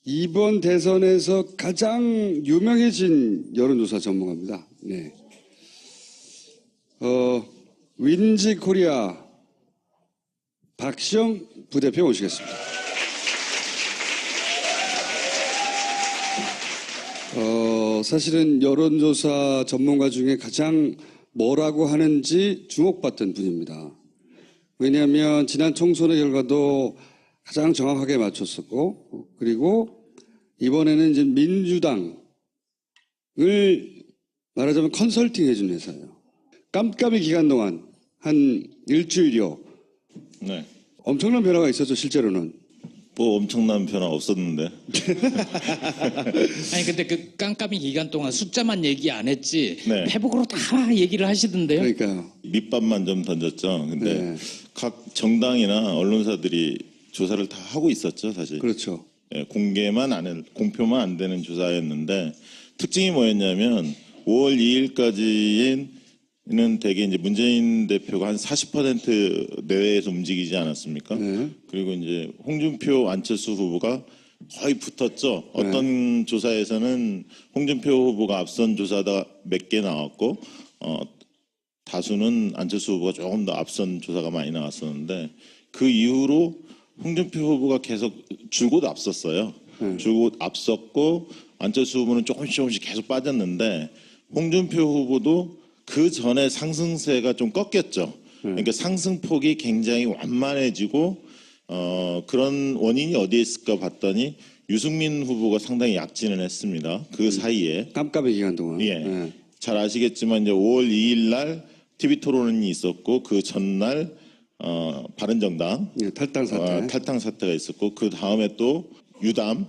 이번 대선에서 가장 유명해진 여론조사 전문가입니다. 네. 윈지 코리아 박시영 부대표 모시겠습니다. 사실은 여론조사 전문가 중에 가장 뭐라고 하는지 주목받던 분입니다. 왜냐하면 지난 총선의 결과도 가장 정확하게 맞췄었고, 그리고 이번에는 이제 민주당을 말하자면 컨설팅 해준 회사예요. 깜깜이 기간 동안 한 일주일여 네. 엄청난 변화가 있었죠, 실제로는. 뭐 엄청난 변화 없었는데. 아니 근데 그 깜깜이 기간 동안 숫자만 얘기 안 했지 네. 페북으로 다 얘기를 하시던데요. 그러니까요. 밑밥만 좀 던졌죠. 근데 네. 각 정당이나 언론사들이 조사를 다 하고 있었죠, 사실. 그렇죠. 예, 공표만 안 되는 조사였는데 특징이 뭐였냐면 5월 2일까지는 대개 이제 문재인 대표가 한 40% 내외에서 움직이지 않았습니까? 네. 그리고 이제 홍준표, 안철수 후보가 거의 붙었죠. 어떤 조사에서는 홍준표 후보가 앞선 조사다 몇 개 나왔고, 다수는 안철수 후보가 조금 더 앞선 조사가 많이 나왔었는데 그 이후로 홍준표 후보가 계속 줄곧 앞섰어요. 줄곧 앞섰고 안철수 후보는 조금씩 계속 빠졌는데 홍준표 후보도 그 전에 상승세가 좀 꺾였죠. 그러니까 상승폭이 굉장히 완만해지고 그런 원인이 어디에 있을까 봤더니 유승민 후보가 상당히 약진을 했습니다. 그 사이에. 깜깜이 기간 동안. 예. 네. 잘 아시겠지만 이제 5월 2일 날 TV 토론이 있었고 그 전날 바른정당 예, 탈당 사태. 탈당 사태가 있었고 그 다음에 또 유담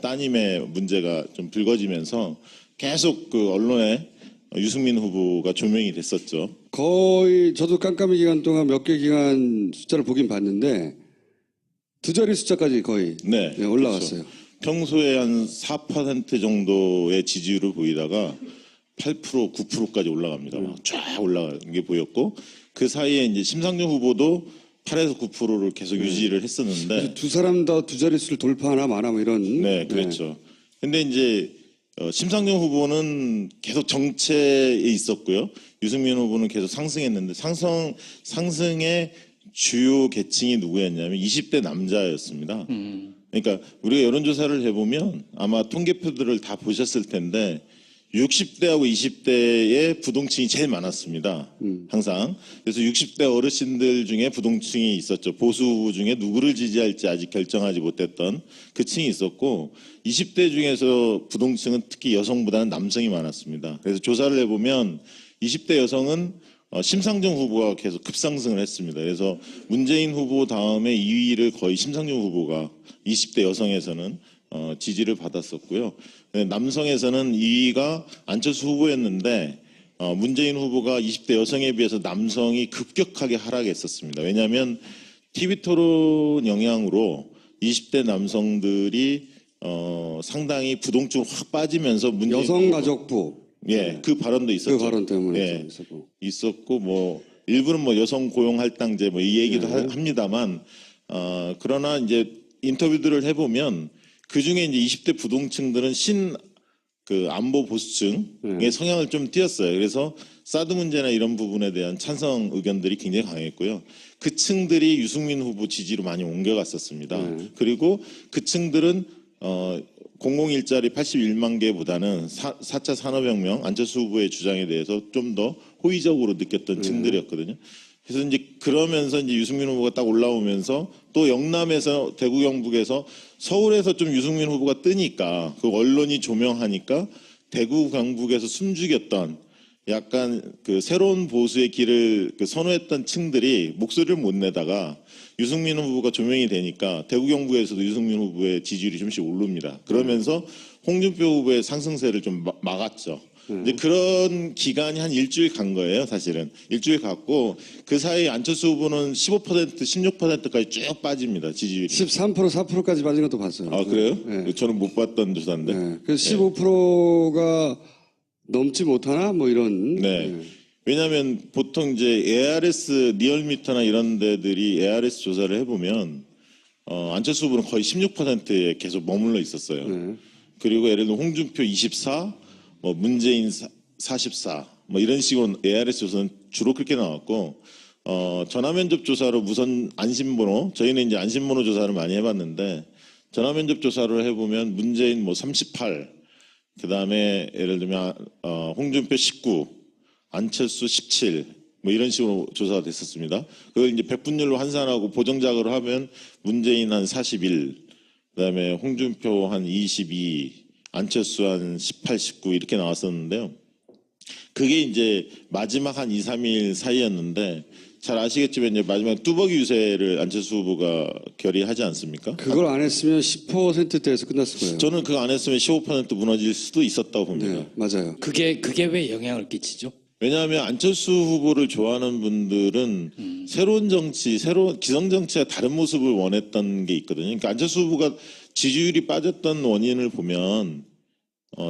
따님의 문제가 좀 불거지면서 계속 그 언론에 유승민 후보가 조명이 됐었죠. 거의 저도 깜깜이 기간 동안 몇 개 기간 숫자를 보긴 봤는데 두 자리 숫자까지 거의 네, 올라갔어요. 그렇죠. 평소에 한 4% 정도의 지지율을 보이다가 8%, 9%까지 올라갑니다. 쫙 올라가는 게 보였고 그 사이에 이제 심상정 후보도 8에서 9%를 계속 유지를 했었는데 두 사람 다 두 자릿수를 돌파하나 마나 뭐 이런. 네, 그렇죠. 근데 이제 심상정 후보는 계속 정체에 있었고요. 유승민 후보는 계속 상승했는데 상승의 주요 계층이 누구였냐면 20대 남자였습니다. 그러니까 우리가 여론조사를 해보면 아마 통계표들을 다 보셨을 텐데 60대하고 20대의 부동층이 제일 많았습니다. 항상. 그래서 60대 어르신들 중에 부동층이 있었죠. 보수 후보 중에 누구를 지지할지 아직 결정하지 못했던 그 층이 있었고 20대 중에서 부동층은 특히 여성보다는 남성이 많았습니다. 그래서 조사를 해보면 20대 여성은 심상정 후보가 계속 급상승을 했습니다. 그래서 문재인 후보 다음에 2위를 거의 심상정 후보가 20대 여성에서는 지지를 받았었고요. 남성에서는 2위가 안철수 후보였는데 문재인 후보가 20대 여성에 비해서 남성이 급격하게 하락했었습니다. 왜냐하면 TV 토론 영향으로 20대 남성들이 상당히 부동층으로 확 빠지면서 문재인 여성가족부. 예, 그 발언도 있었죠. 그 발언 때문에 예, 있었고. 있었고 뭐 일부는 뭐 여성 고용 할당제 뭐 이 얘기도 합니다만 그러나 이제 인터뷰들을 해보면 그 중에 이제 20대 부동층들은 그 안보 보수층의 성향을 좀 띄었어요. 그래서 사드 문제나 이런 부분에 대한 찬성 의견들이 굉장히 강했고요. 그 층들이 유승민 후보 지지로 많이 옮겨갔었습니다. 그리고 그 층들은 공공일자리 81만 개보다는 4차 산업혁명 안철수 후보의 주장에 대해서 좀 더 호의적으로 느꼈던 층들이었거든요. 그래서 이제 그러면서 이제 유승민 후보가 딱 올라오면서 또 영남에서 대구 경북에서 서울에서 좀 유승민 후보가 뜨니까 그 언론이 조명하니까 대구 경북에서 숨죽였던 약간 그 새로운 보수의 길을 선호했던 층들이 목소리를 못 내다가 유승민 후보가 조명이 되니까 대구 경북에서도 유승민 후보의 지지율이 좀씩 오릅니다. 그러면서 홍준표 후보의 상승세를 좀 막았죠. 이제 그런 기간이 한 일주일 간 거예요, 사실은. 일주일 갔고 그 사이 안철수 후보는 15%, 16%까지 쭉 빠집니다, 지지율이. 13%, 4%까지 빠진 것도 봤어요. 아, 그래요? 네. 저는 못 봤던 조사인데. 네. 그래서 15%가 넘지 못하나 뭐 이런. 네. 왜냐하면 보통 이제 ARS 리얼미터나 이런 데들이 ARS 조사를 해보면 안철수 후보는 거의 16%에 계속 머물러 있었어요. 네. 그리고 예를 들면 홍준표 24, 뭐 문재인 44, 뭐 이런 식으로 ARS 조사는 주로 그렇게 나왔고, 전화면접 조사로 무선 안심번호, 저희는 이제 안심번호 조사를 많이 해봤는데, 전화면접 조사를 해보면 문재인 뭐 38, 그 다음에 예를 들면 홍준표 19, 안철수 17, 뭐 이런 식으로 조사가 됐었습니다. 그걸 이제 백분율로 환산하고 보정작으로 하면 문재인 한 41, 그다음에 홍준표 한 22, 안철수 한 18, 19 이렇게 나왔었는데요. 그게 이제 마지막 한 2, 3일 사이였는데 잘 아시겠지만 이제 마지막 뚜벅이 유세를 안철수 후보가 결의하지 않습니까? 그걸 안 했으면 10%대에서 끝났을 거예요. 저는 그거 안 했으면 15% 무너질 수도 있었다고 봅니다. 네, 맞아요. 그게 왜 영향을 끼치죠? 왜냐하면 안철수 후보를 좋아하는 분들은 새로운 정치, 새로운 기성 정치의 다른 모습을 원했던 게 있거든요. 그러니까 안철수 후보가 지지율이 빠졌던 원인을 보면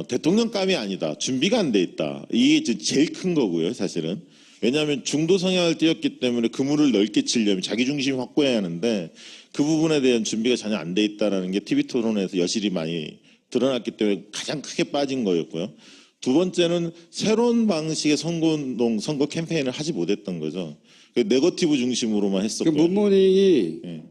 대통령감이 아니다, 준비가 안 돼 있다. 이게 제일 큰 거고요, 사실은. 왜냐하면 중도 성향을 띄었기 때문에 그물을 넓게 치려면 자기 중심 확보해야 하는데 그 부분에 대한 준비가 전혀 안 돼 있다라는 게 TV 토론에서 여실히 많이 드러났기 때문에 가장 크게 빠진 거였고요. 두 번째는 새로운 방식의 선거운동, 선거 캠페인을 하지 못했던 거죠. 네거티브 중심으로만 그 했었고요. 문모닝이 예.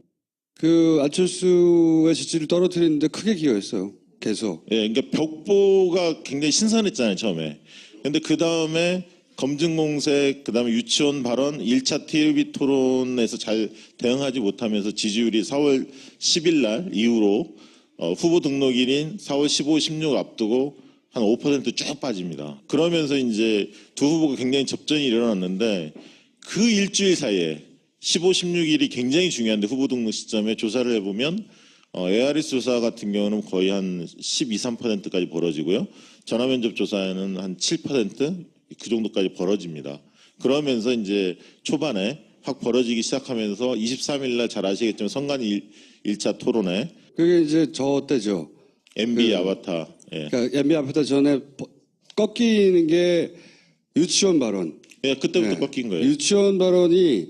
그 안철수의 지지를 떨어뜨리는데 크게 기여했어요. 계속. 예, 그러니까 벽보가 굉장히 신선했잖아요, 처음에. 근데 그 다음에 검증공색, 그 다음에 유치원 발언, 1차 TV 토론에서 잘 대응하지 못하면서 지지율이 4월 10일 날 이후로 후보 등록일인 4월 15, 16 앞두고 한 5% 쭉 빠집니다. 그러면서 이제 두 후보가 굉장히 접전이 일어났는데 그 일주일 사이에 15, 16일이 굉장히 중요한데 후보 등록 시점에 조사를 해보면 ARS 조사 같은 경우는 거의 한 12, 13%까지 벌어지고요. 전화면접 조사에는 한 7%? 그 정도까지 벌어집니다. 그러면서 이제 초반에 확 벌어지기 시작하면서 23일 날 잘 아시겠지만 선관 1차 토론에 그게 이제 저 때죠. MB 아바타. 예. 그러니까 MB 앞에다 전에 꺾이는 게 유치원 발언. 예, 그때부터 네. 꺾인 거예요. 유치원 발언이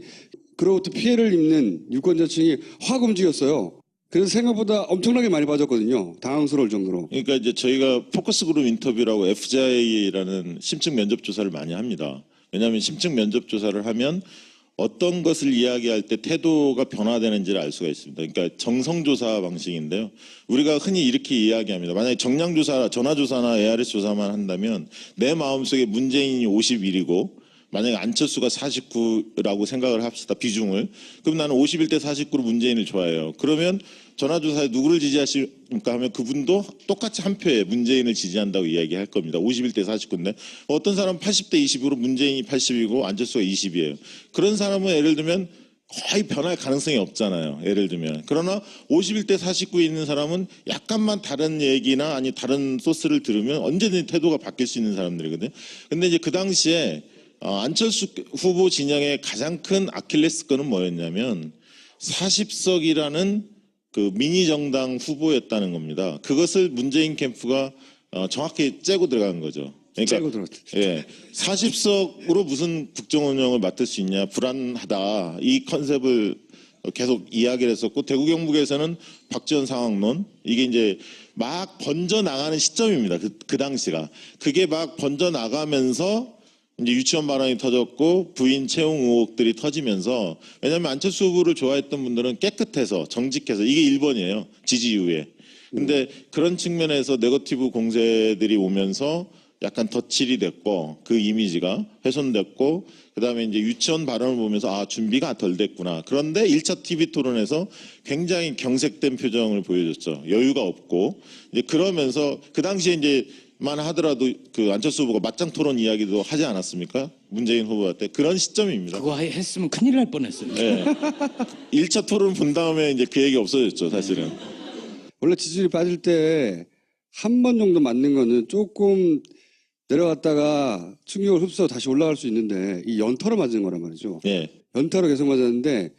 그로부터 피해를 입는 유권자층이 확 움직였어요. 그래서 생각보다 엄청나게 많이 빠졌거든요. 당황스러울 정도로. 그러니까 이제 저희가 포커스 그룹 인터뷰라고 FJ라는 심층 면접 조사를 많이 합니다. 왜냐하면 심층 면접 조사를 하면 어떤 것을 이야기할 때 태도가 변화되는지를 알 수가 있습니다. 그러니까 정성조사 방식인데요. 우리가 흔히 이렇게 이야기합니다. 만약에 정량조사, 전화조사나 ARS 조사만 한다면 내 마음속에 문재인이 51이고 만약에 안철수가 49라고 생각을 합시다. 비중을. 그럼 나는 51대 49로 문재인을 좋아해요. 그러면 전화조사에 누구를 지지하십니까 하면 그분도 똑같이 한 표에 문재인을 지지한다고 이야기할 겁니다. 51대 49인데 어떤 사람은 80대 20으로 문재인이 80이고 안철수가 20이에요. 그런 사람은 예를 들면 거의 변할 가능성이 없잖아요. 예를 들면. 그러나 51대 49에 있는 사람은 약간만 다른 얘기나 아니 다른 소스를 들으면 언제든지 태도가 바뀔 수 있는 사람들이거든요. 근데 이제 그 당시에 안철수 후보 진영의 가장 큰 아킬레스건은 뭐였냐면 40석이라는 그 미니 정당 후보였다는 겁니다. 그것을 문재인 캠프가 정확히 째고 들어간 거죠. 그러니까 째고 들어갔죠. 예, 40석으로 무슨 국정 운영을 맡을 수 있냐, 불안하다, 이 컨셉을 계속 이야기를 했었고, 대구 경북에서는 박지원 상황론, 이게 이제 막 번져 나가는 시점입니다. 그 당시가. 그게 막 번져 나가면서 이제 유치원 발언이 터졌고 부인 채용 의혹들이 터지면서, 왜냐하면 안철수 후보를 좋아했던 분들은 깨끗해서 정직해서 이게 1번이에요. 지지 이후에. 근데 그런 측면에서 네거티브 공세들이 오면서 약간 덧칠이 됐고 그 이미지가 훼손됐고, 그다음에 이제 유치원 발언을 보면서 아, 준비가 덜 됐구나. 그런데 1차 TV 토론에서 굉장히 경색된 표정을 보여줬죠. 여유가 없고. 이제 그러면서 그 당시에 이제 만 하더라도 그 안철수 후보가 맞짱 토론 이야기도 하지 않았습니까? 문재인 후보한테. 그런 시점입니다. 그거 했으면 큰일 날 뻔했어요. 네. 1차 토론 본 다음에 이제 그 얘기 없어졌죠, 사실은. 원래 지지율이 빠질 때 한 번 정도 맞는 거는 조금 내려갔다가 충격을 흡수하고 다시 올라갈 수 있는데 이 연타로 맞은 거란 말이죠. 예. 연타로 계속 맞았는데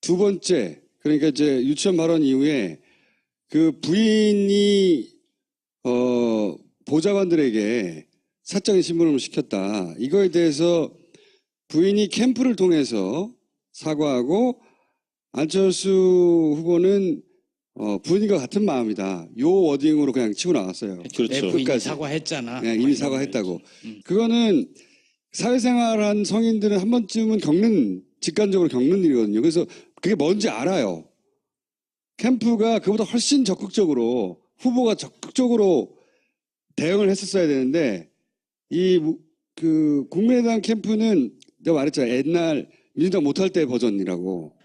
두 번째, 그러니까 이제 유치원 발언 이후에 그 부인이 보좌관들에게 사적인 신문을 시켰다. 이거에 대해서 부인이 캠프를 통해서 사과하고 안철수 후보는 부인과 같은 마음이다. 요 워딩으로 그냥 치고 나갔어요. 그렇죠. 내 부인이 끝까지. 사과했잖아. 그냥 뭐 이미 이런 사과했다고. 거지. 그거는 사회생활한 성인들은 한 번쯤은 직관적으로 겪는 일이거든요. 그래서 그게 뭔지 알아요. 캠프가 그보다 훨씬 적극적으로, 후보가 적극적으로 대응을 했었어야 되는데, 국민의당 캠프는 내가 말했잖아. 옛날 민주당 못할 때 버전이라고.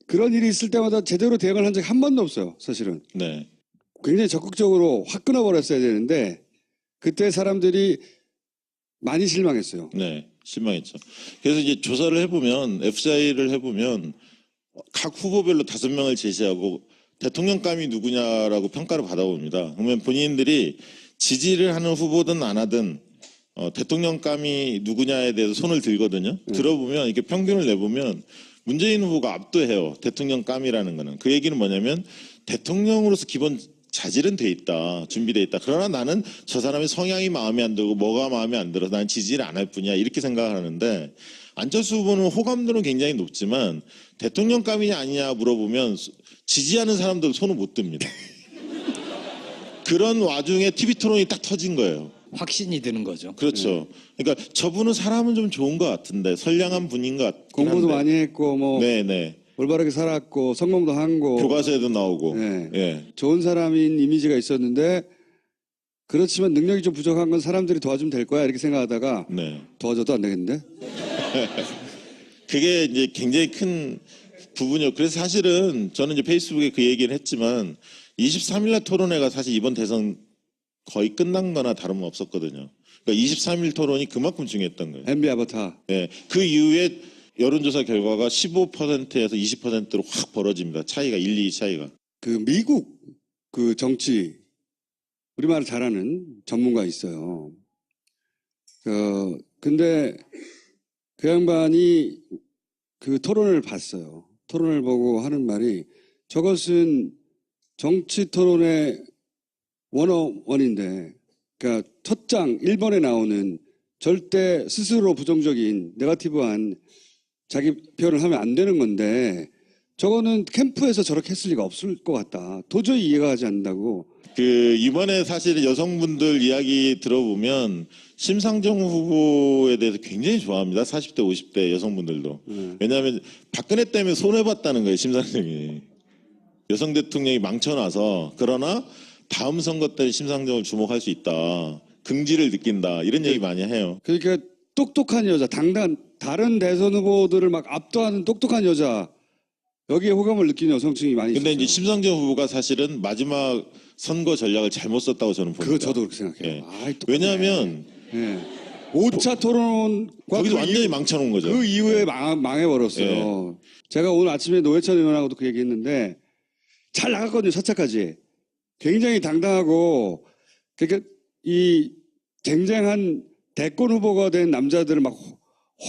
그런 일이 있을 때마다 제대로 대응을 한 적이 한 번도 없어요, 사실은. 네. 굉장히 적극적으로 확 끊어버렸어야 되는데, 그때 사람들이 많이 실망했어요. 네, 실망했죠. 그래서 이제 조사를 해보면, FCI를 해보면, 각 후보별로 5명을 제시하고 대통령감이 누구냐라고 평가를 받아봅니다. 그러면 본인들이 지지를 하는 후보든 안 하든 대통령감이 누구냐에 대해서 손을 들거든요. 들어보면 이렇게 평균을 내보면 문재인 후보가 압도해요. 대통령감이라는 거는. 그 얘기는 뭐냐면 대통령으로서 기본 자질은 돼 있다. 준비돼 있다. 그러나 나는 저 사람의 성향이 마음에 안 들고 뭐가 마음에 안 들어서 난 지지를 안 할 뿐이야. 이렇게 생각을 하는데 안철수 후보는 호감도는 굉장히 높지만 대통령감이냐 아니냐 물어보면 지지하는 사람들 손을 못 듭니다. 그런 와중에 TV 토론이 딱 터진 거예요. 확신이 드는 거죠. 그렇죠. 그러니까 저분은 사람은 좀 좋은 것 같은데 선량한 분인 것 같긴 공부도 한데. 많이 했고, 네네. 올바르게 살았고, 성공도 한 거. 교과서에도 나오고. 네. 예. 좋은 사람인 이미지가 있었는데, 그렇지만 능력이 좀 부족한 건 사람들이 도와주면 될 거야. 이렇게 생각하다가, 네. 도와줘도 안 되겠는데? 그게 이제 굉장히 큰 부분이요. 그래서 사실은 저는 이제 페이스북에 그 얘기를 했지만 23일 날 토론회가 사실 이번 대선 거의 끝난 거나 다름은 없었거든요. 그러니까 23일 토론이 그만큼 중요했던 거예요. MB 아바타. 예. 그 이후에 여론조사 결과가 15%에서 20%로 확 벌어집니다. 차이가 1, 2 차이가. 미국 정치, 우리말 잘하는 전문가 있어요. 근데 그 양반이 그 토론을 봤어요. 토론을 보고 하는 말이 저것은 정치 토론의 101인데, 그러니까 첫 장 1번에 나오는 절대 스스로 부정적인 네거티브한 자기 표현을 하면 안 되는 건데 저거는 캠프에서 저렇게 했을 리가 없을 것 같다. 도저히 이해가 가지 않는다고. 이번에 사실 여성분들 이야기 들어보면 심상정 후보에 대해서 굉장히 좋아합니다. 40대, 50대 여성분들도. 왜냐하면 박근혜 때문에 손해봤다는 거예요, 심상정이. 여성 대통령이 망쳐놔서. 그러나 다음 선거 때 심상정을 주목할 수 있다. 긍지를 느낀다. 이런 얘기 많이 해요. 그러니까 똑똑한 여자, 다른 대선 후보들을 막 압도하는 똑똑한 여자, 여기에 호감을 느끼는 여성층이 많이 근데 있어요. 이제 심상정 후보가 사실은 마지막 선거 전략을 잘못 썼다고 저는 봅니다. 그거 저도 그렇게 생각해요. 예. 아이, 똑똑하네. 왜냐하면 5차 토론과 거기서 완전히 망쳐놓은 거죠. 그 이후에 망해버렸어요. 제가 오늘 아침에 노회찬 의원하고도 그 얘기했는데 잘 나갔거든요. 4차까지. 굉장히 당당하고, 그러니까 이 쟁쟁한 대권 후보가 된 남자들을 막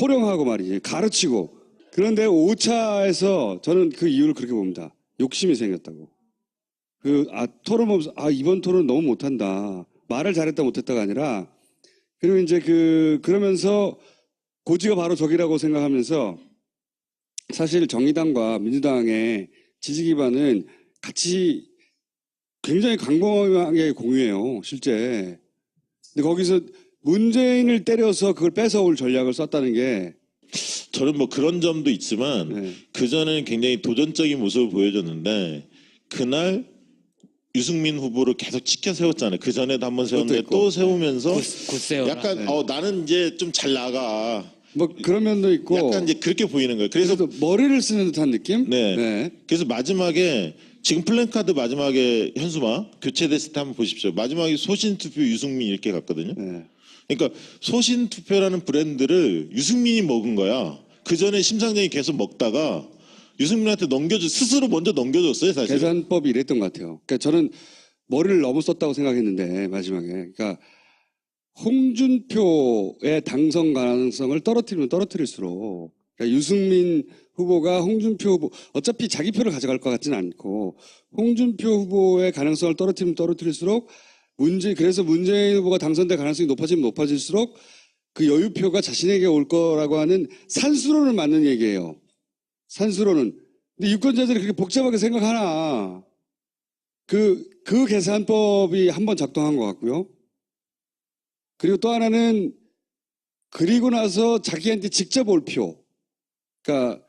호령하고 말이지, 가르치고. 그런데 5차에서 저는 그 이유를 그렇게 봅니다. 욕심이 생겼다고. 토론 보면서, 이번 토론 너무 못한다. 말을 잘했다 못했다가 아니라, 그리고 이제 그러면서 고지가 바로 저기라고 생각하면서 사실 정의당과 민주당의 지지 기반은 같이 굉장히 광범위하게 공유해요, 실제. 근데 거기서 문재인을 때려서 그걸 뺏어올 전략을 썼다는 게. 저는 뭐 그런 점도 있지만 그전에는 굉장히 도전적인 모습을 보여줬는데 그날 유승민 후보를 계속 치켜 세웠잖아요. 그 전에도 한번 세웠는데 또 세우면서 굿세요. 약간 나는 이제 좀 잘 나가. 뭐 그런 면도 있고. 약간 이제 그렇게 보이는 거예요. 그래서 머리를 쓰는 듯한 느낌? 네. 그래서 마지막에 지금 플랜카드 마지막에 현수막 교체됐을 때 한번 보십시오. 마지막에 소신투표 유승민 이렇게 갔거든요. 네. 그러니까 소신투표라는 브랜드를 유승민이 먹은 거야. 그 전에 심상정이 계속 먹다가 유승민한테 스스로 먼저 넘겨줬어요, 사실. 계산법이 이랬던 것 같아요. 그러니까 저는 머리를 너무 썼다고 생각했는데 마지막에. 그러니까 홍준표의 당선 가능성을 떨어뜨리면 떨어뜨릴수록, 그러니까 유승민 후보가 홍준표 후보, 어차피 자기 표를 가져갈 것 같지는 않고 홍준표 후보의 가능성을 떨어뜨리면 떨어뜨릴수록 그래서 문재인 후보가 당선될 가능성이 높아지면 높아질수록 그 여유표가 자신에게 올 거라고 하는 산수론을 맞는 얘기예요. 산수로는. 근데 유권자들이 그렇게 복잡하게 생각하나. 그 계산법이 한번 작동한 것 같고요. 그리고 또 하나는 그리고 나서 자기한테 직접 올 표. 그러니까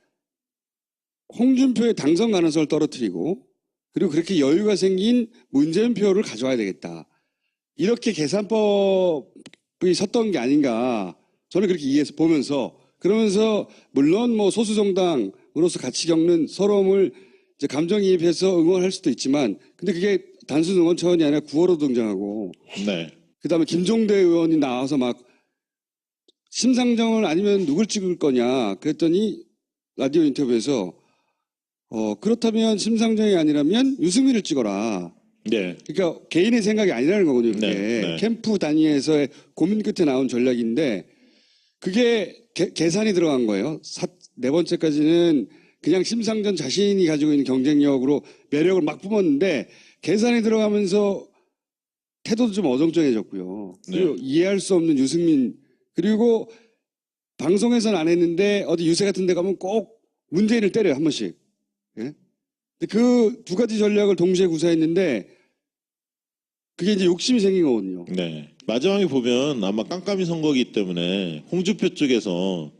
홍준표의 당선 가능성을 떨어뜨리고 그리고 그렇게 여유가 생긴 문재인 표를 가져와야 되겠다. 이렇게 계산법이 섰던 게 아닌가. 저는 그렇게 이해해서 보면서 그러면서 물론 뭐 소수 정당으로서 같이 겪는 서러움을 이제 감정이입해서 응원할 수도 있지만 근데 그게 단순 응원 차원이 아니라 구호로 등장하고 네. 그다음에 김종대 의원이 나와서 막 심상정을 아니면 누굴 찍을 거냐 그랬더니 라디오 인터뷰에서 그렇다면 심상정이 아니라면 유승민을 찍어라. 네. 그러니까 개인의 생각이 아니라는 거거든요. 그게 네. 캠프 단위에서의 고민 끝에 나온 전략인데 그게 계산이 들어간 거예요. 네 번째까지는 그냥 심상정 자신이 가지고 있는 경쟁력으로 매력을 막 뿜었는데 계산이 들어가면서 태도도 좀 어정쩡해졌고요. 그리고 이해할 수 없는 유승민 그리고 방송에서는 안 했는데 어디 유세 같은 데 가면 꼭 문재인을 때려요. 한 번씩. 예? 그 두 가지 전략을 동시에 구사했는데 그게 이제 욕심이 생긴 거거든요. 네. 마지막에 보면 아마 깜깜이 선거기 때문에 홍준표 쪽에서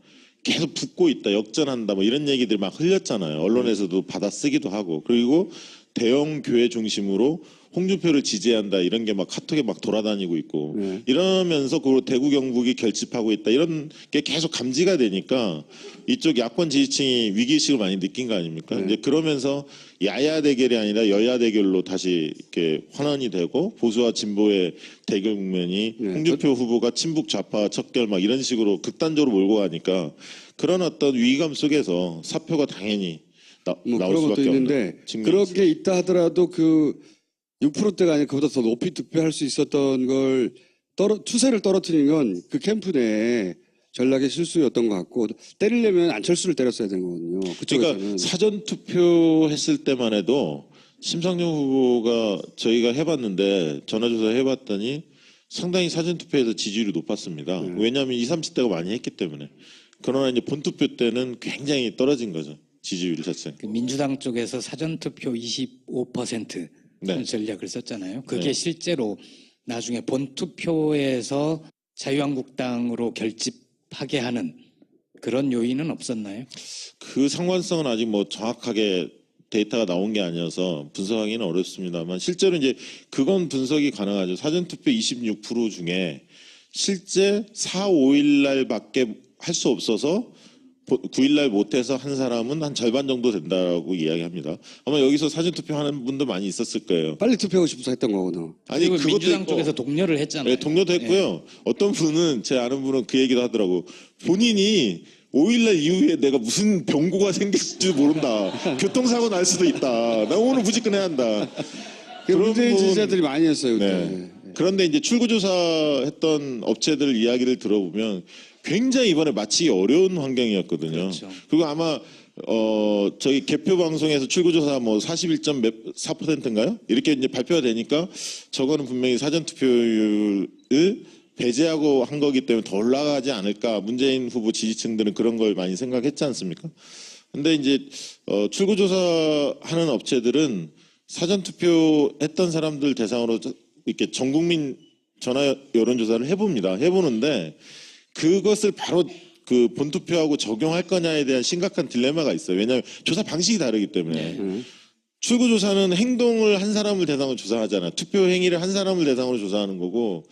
계속 붙고 있다, 역전한다, 뭐 이런 얘기들 막 흘렸잖아요. 언론에서도 받아쓰기도 하고. 그리고 대형 교회 중심으로 홍준표를 지지한다 이런 게 막 카톡에 막 돌아다니고 있고 이러면서 그 대구 경북이 결집하고 있다 이런 게 계속 감지가 되니까 이쪽 야권 지지층이 위기의식을 많이 느낀 거 아닙니까? 이제 그러면서 야야 대결이 아니라 여야 대결로 다시 이렇게 환원이 되고 보수와 진보의 대결 국면이 홍준표 후보가 친북 좌파 척결 막 이런 식으로 극단적으로 몰고 가니까 그런 어떤 위기감 속에서 사표가 당연히 뭐 나올 그런 것도 수밖에 있는데 없는 측면이 그런 있습니다. 게 있다 하더라도 그 6%대가 아니라 그보다 더 높이 득표할 수 있었던 걸 추세를 떨어뜨리는 건 그 캠프 내 전략의 실수였던 것 같고 때리려면 안철수를 때렸어야 되는 거거든요. 그쪽에서는. 그러니까 사전 투표했을 때만 해도 심상정 후보가 저희가 해봤는데 전화조사 해봤더니 상당히 사전 투표에서 지지율이 높았습니다. 왜냐하면 20, 30대가 많이 했기 때문에. 그러나 이제 본투표 때는 굉장히 떨어진 거죠. 지지율 자체. 그 민주당 쪽에서 사전투표 25% 네. 전략을 썼잖아요. 그게 네. 실제로 나중에 본투표에서 자유한국당으로 결집하게 하는 그런 요인은 없었나요? 그 상관성은 아직 뭐 정확하게 데이터가 나온 게 아니어서 분석하기는 어렵습니다만 실제로 이제 그건 분석이 가능하죠. 사전투표 26% 중에 실제 4, 5일 날밖에 할 수 없어서 9일날 못해서 한 사람은 한 절반 정도 된다고 이야기합니다. 아마 여기서 사전투표 하는 분도 많이 있었을 거예요. 빨리 투표하고 싶어서 했던 거거든요. 아니 그리고 그것도 민주당 있고, 쪽에서 독려를 했잖아요. 네, 동료도 했고요. 어떤 분은 제 아는 분은 그 얘기도 하더라고. 본인이 5일날 이후에 내가 무슨 병고가 생길지 모른다. 교통사고 날 수도 있다. 나 오늘 무조건 해야 한다. 문재인 분- 지지자들이 많이 했어요. 그때. 네. 그런데 이제 출구조사 했던 업체들 이야기를 들어보면 굉장히 이번에 맞히기 어려운 환경이었거든요. 그렇죠. 그리고 아마 저희 개표 방송에서 출구조사 뭐 41.4%인가요? 이렇게 이제 발표가 되니까 저거는 분명히 사전투표율을 배제하고 한 거기 때문에 더 올라가지 않을까. 문재인 후보 지지층들은 그런 걸 많이 생각했지 않습니까? 근데 이제 출구조사 하는 업체들은 사전투표 했던 사람들 대상으로 이렇게 전국민 전화 여론조사를 해봅니다. 해보는데 그것을 바로 그 본투표하고 적용할 거냐에 대한 심각한 딜레마가 있어요. 왜냐하면 조사 방식이 다르기 때문에. 출구조사는 행동을 한 사람을 대상으로 조사하잖아요. 투표 행위를 한 사람을 대상으로 조사하는 거고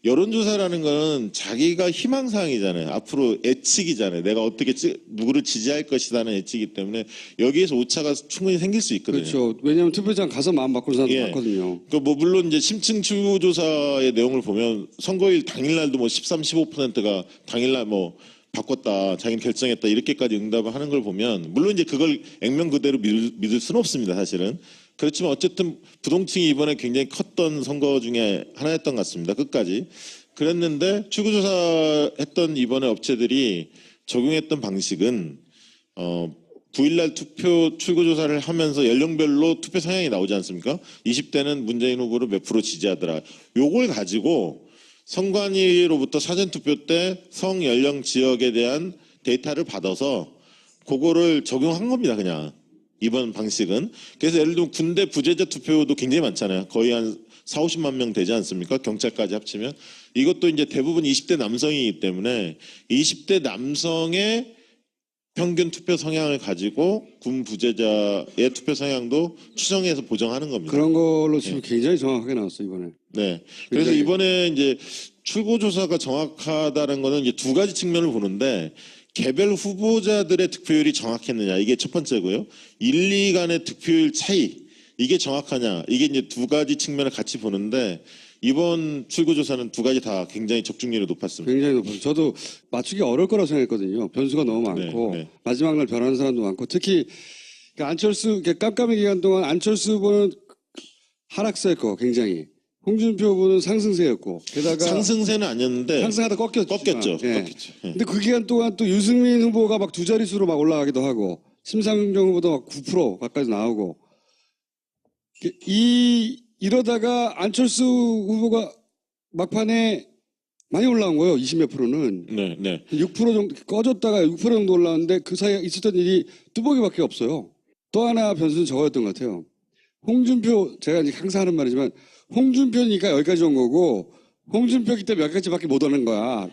여론조사라는 거는 자기가 희망사항이잖아요. 앞으로 예측이잖아요. 내가 어떻게 누구를 지지할 것이라는 예측이기 때문에 여기에서 오차가 충분히 생길 수 있거든요. 그렇죠. 왜냐하면 투표장 가서 마음 바꾸는 사람도 예. 많거든요. 그 뭐 물론 이제 심층 출구조사의 내용을 보면 선거일 당일날도 뭐 13, 15%가 당일날 뭐 바꿨다, 자기는 결정했다 이렇게까지 응답을 하는 걸 보면 물론 이제 그걸 액면 그대로 믿을 수는 없습니다, 사실은. 그렇지만 어쨌든 부동층이 이번에 굉장히 컸던 선거 중에 하나였던 것 같습니다. 끝까지. 그랬는데 출구조사 했던 이번에 업체들이 적용했던 방식은 9일날 투표 출구조사를 하면서 연령별로 투표 성향이 나오지 않습니까? 20대는 문재인 후보를 몇 프로 지지하더라. 요걸 가지고 선관위로부터 사전투표 때 성, 연령, 지역에 대한 데이터를 받아서 그거를 적용한 겁니다, 그냥. 이번 방식은. 그래서 예를 들면 군대 부재자 투표도 굉장히 많잖아요. 거의 한 4, 50만 명 되지 않습니까? 경찰까지 합치면. 이것도 이제 대부분 20대 남성이기 때문에 20대 남성의 평균 투표 성향을 가지고 군 부재자의 투표 성향도 추정해서 보정하는 겁니다. 그런 걸로 지금 굉장히 정확하게 나왔어요, 이번에. 네. 그래서 이번에 이제 출구 조사가 정확하다는 거는 이제 두 가지 측면을 보는데 개별 후보자들의 득표율이 정확했느냐 이게 첫 번째고요. 1, 2 간의 득표율 차이 이게 정확하냐 이게 이제 두 가지 측면을 같이 보는데 이번 출구 조사는 두 가지 다 굉장히 적중률이 높았습니다. 굉장히 높아요. 저도 맞추기 어려울 거라고 생각했거든요. 변수가 너무 많고 네. 마지막 날 변하는 사람도 많고 특히 그 안철수 깜깜이 기간 동안 안철수 후보는 하락세였고 굉장히 홍준표 후보는 상승세였고 게다가 상승세는 아니었는데 상승하다 꺾였죠. 꺾였죠. 예. 꺾였죠. 예. 근데 그 기간 동안 또 유승민 후보가 막 두 자릿수로 막 올라가기도 하고 심상정 후보도 막 9% 가까이 나오고 이러다가 안철수 후보가 막판에 많이 올라온 거예요. 20몇 프로는. 네, 네. 6% 정도 꺼졌다가 6% 정도 올라왔는데 그 사이에 있었던 일이 뚜벅이밖에 없어요. 또 하나 변수는 저거였던 것 같아요. 홍준표 제가 이제 항상 하는 말이지만 홍준표니까 여기까지 온 거고 홍준표기 때문에 여기까지밖에 못 오는 거야.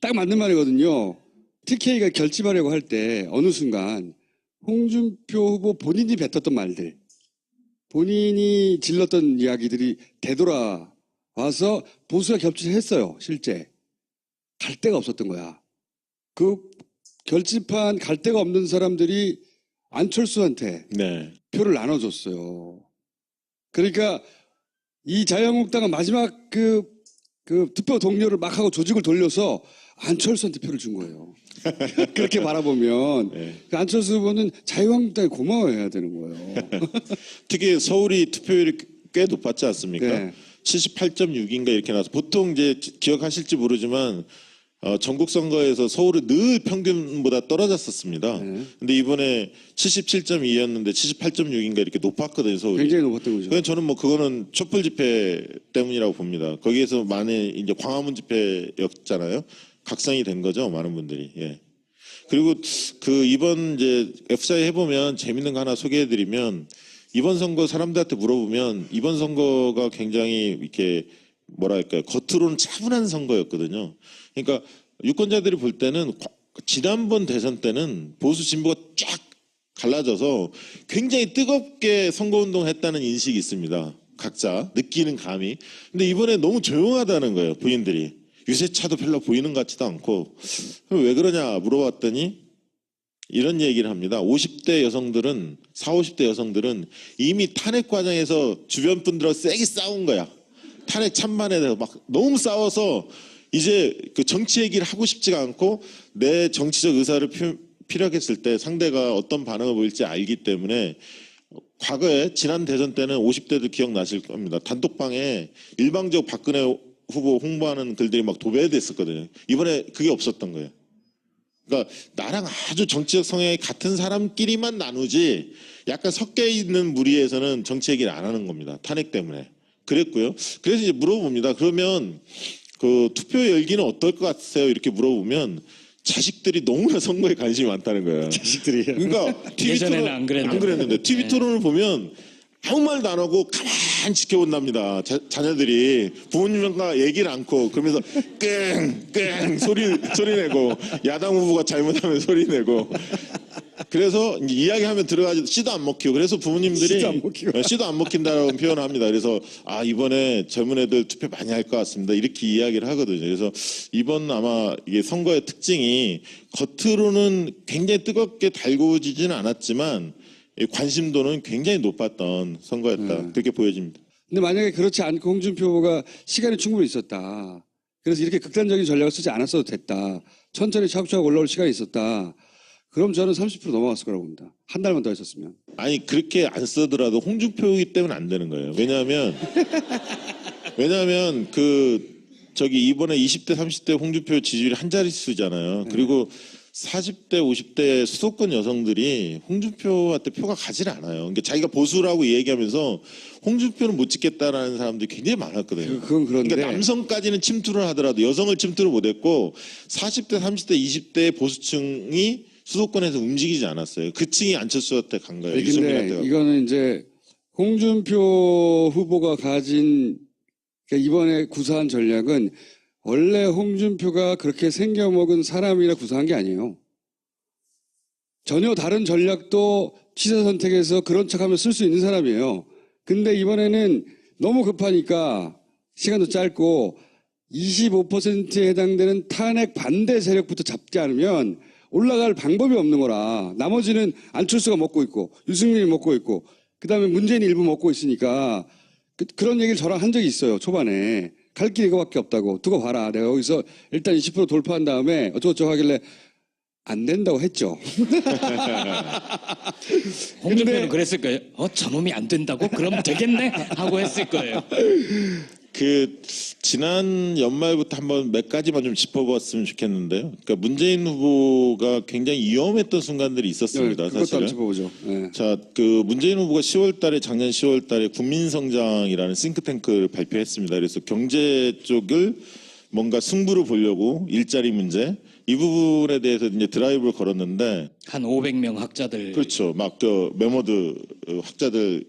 딱 맞는 말이거든요. TK가 결집하려고 할 때 어느 순간 홍준표 후보 본인이 뱉었던 말들 본인이 질렀던 이야기들이 되돌아와서 보수가 겹치했어요. 실제. 갈 데가 없었던 거야. 그 결집한 갈 데가 없는 사람들이 안철수한테 네. 표를 나눠줬어요. 그러니까 이 자유한국당은 마지막 그 투표 동료를 막 하고 조직을 돌려서 안철수한테 표를 준 거예요. 그렇게 바라보면 네. 그 안철수 후보는 자유한국당에 고마워해야 되는 거예요. 특히 서울이 투표율이 꽤 높았지 않습니까? 네. 78.6인가 이렇게 나와서 보통 이제 기억하실지 모르지만 전국 선거에서 서울은 늘 평균보다 떨어졌었습니다. 네. 근데 이번에 77.2였는데 78.6인가 이렇게 높았거든요, 서울이. 굉장히 높았던 거죠. 그래서 저는 뭐 그거는 촛불 집회 때문이라고 봅니다. 거기에서 많이 이제 광화문 집회였잖아요. 각성이 된 거죠, 많은 분들이. 예. 그리고 그 이번 이제 F사에 해보면 재밌는 거 하나 소개해드리면 이번 선거 사람들한테 물어보면 이번 선거가 굉장히 이렇게 뭐랄까요 겉으로는 차분한 선거였거든요. 그러니까 유권자들이 볼 때는 지난번 대선 때는 보수 진보가 쫙 갈라져서 굉장히 뜨겁게 선거운동을 했다는 인식이 있습니다. 각자 느끼는 감이. 근데 이번에 너무 조용하다는 거예요. 부인들이. 유세차도 별로 보이는 것 같지도 않고. 그럼 왜 그러냐 물어봤더니 이런 얘기를 합니다. 50대 여성들은 40, 50대 여성들은 이미 탄핵 과정에서 주변 분들하고 세게 싸운 거야. 탄핵 찬반에 대해서 막 너무 싸워서 이제 그 정치 얘기를 하고 싶지가 않고 내 정치적 의사를 피력했을 때 상대가 어떤 반응을 보일지 알기 때문에 과거에 지난 대선 때는 50대도 기억나실 겁니다. 단톡방에 일방적 박근혜 후보 홍보하는 글들이 막 도배됐었거든요. 이번에 그게 없었던 거예요. 그러니까 나랑 아주 정치적 성향이 같은 사람끼리만 나누지 약간 섞여 있는 무리에서는 정치 얘기를 안 하는 겁니다. 탄핵 때문에. 그랬고요. 그래서 이제 물어봅니다. 그러면 그 투표 열기는 어떨 것 같으세요? 이렇게 물어보면 자식들이 너무나 선거에 관심이 많다는 거예요. 자식들이. 그러니까 예전에는 안 그랬는데. TV 토론을 보면 아무 말도 안 하고 가만히 지켜본답니다. 자녀들이 부모님과 얘기를 않고 그러면서 끙끙 소리 내고 야당 후보가 잘못하면 소리 내고 그래서 이제 이야기하면 들어가지 씨도 안 먹히고 그래서 부모님들이 씨도 안 먹힌다라고 표현을 합니다. 그래서 아 이번에 젊은 애들 투표 많이 할 것 같습니다. 이렇게 이야기를 하거든요. 그래서 이번 아마 이게 선거의 특징이 겉으로는 굉장히 뜨겁게 달구지지는 않았지만 관심도는 굉장히 높았던 선거였다. 그렇게 보여집니다. 근데 만약에 그렇지 않고 홍준표 후보가 시간이 충분히 있었다. 그래서 이렇게 극단적인 전략을 쓰지 않았어도 됐다. 천천히 차곡차곡 올라올 시간이 있었다. 그럼 저는 30% 넘어갔을 거라고 봅니다. 한 달만 더 했었으면. 아니 그렇게 안 쓰더라도 홍준표이기 때문에 안 되는 거예요. 왜냐하면 그 저기 이번에 20대 30대 홍준표 지지율이 한 자릿수잖아요. 그리고 40대 50대 수도권 여성들이 홍준표한테 표가 가질 않아요. 그러니까 자기가 보수라고 얘기하면서 홍준표는 못 찍겠다라는 사람들이 굉장히 많았거든요. 그건 그런데. 그러니까 남성까지는 침투를 하더라도 여성을 침투를 못했고 40대 30대 20대 보수층이 수도권에서 움직이지 않았어요. 그 층이 안철수한테 간 거예요. 근데 유승민한테 간 이거는 이제 홍준표 후보가 가진 그러니까 이번에 구사한 전략은 원래 홍준표가 그렇게 생겨먹은 사람이라 구사한 게 아니에요. 전혀 다른 전략도 취사 선택해서 그런 척하면 쓸 수 있는 사람이에요. 근데 이번에는 너무 급하니까 시간도 짧고 25%에 해당되는 탄핵 반대 세력부터 잡지 않으면 올라갈 방법이 없는 거라. 나머지는 안철수가 먹고 있고 유승민이 먹고 있고 그다음에 문재인이 일부 먹고 있으니까 그런 얘기를 저랑 한 적이 있어요. 초반에. 갈 길이 이거밖에 없다고. 두고 봐라. 내가 여기서 일단 20% 돌파한 다음에 어쩌고저쩌고 하길래 안 된다고 했죠. 홍준표는 그랬을 거예요. 저놈이 안 된다고? 그럼 되겠네? 하고 했을 거예요. 그 지난 연말부터 한번 몇 가지만 좀 짚어봤으면 좋겠는데요. 그러니까 문재인 후보가 굉장히 위험했던 순간들이 있었습니다. 그것도 사실은. 한번 짚어보죠. 네. 자, 그 문재인 후보가 10월달에 작년 10월달에 국민성장이라는 싱크탱크를 발표했습니다. 그래서 경제 쪽을 뭔가 승부를 보려고 일자리 문제 이 부분에 대해서 이제 드라이브를 걸었는데 한 500명 학자들. 그렇죠. 막 그 메모드 학자들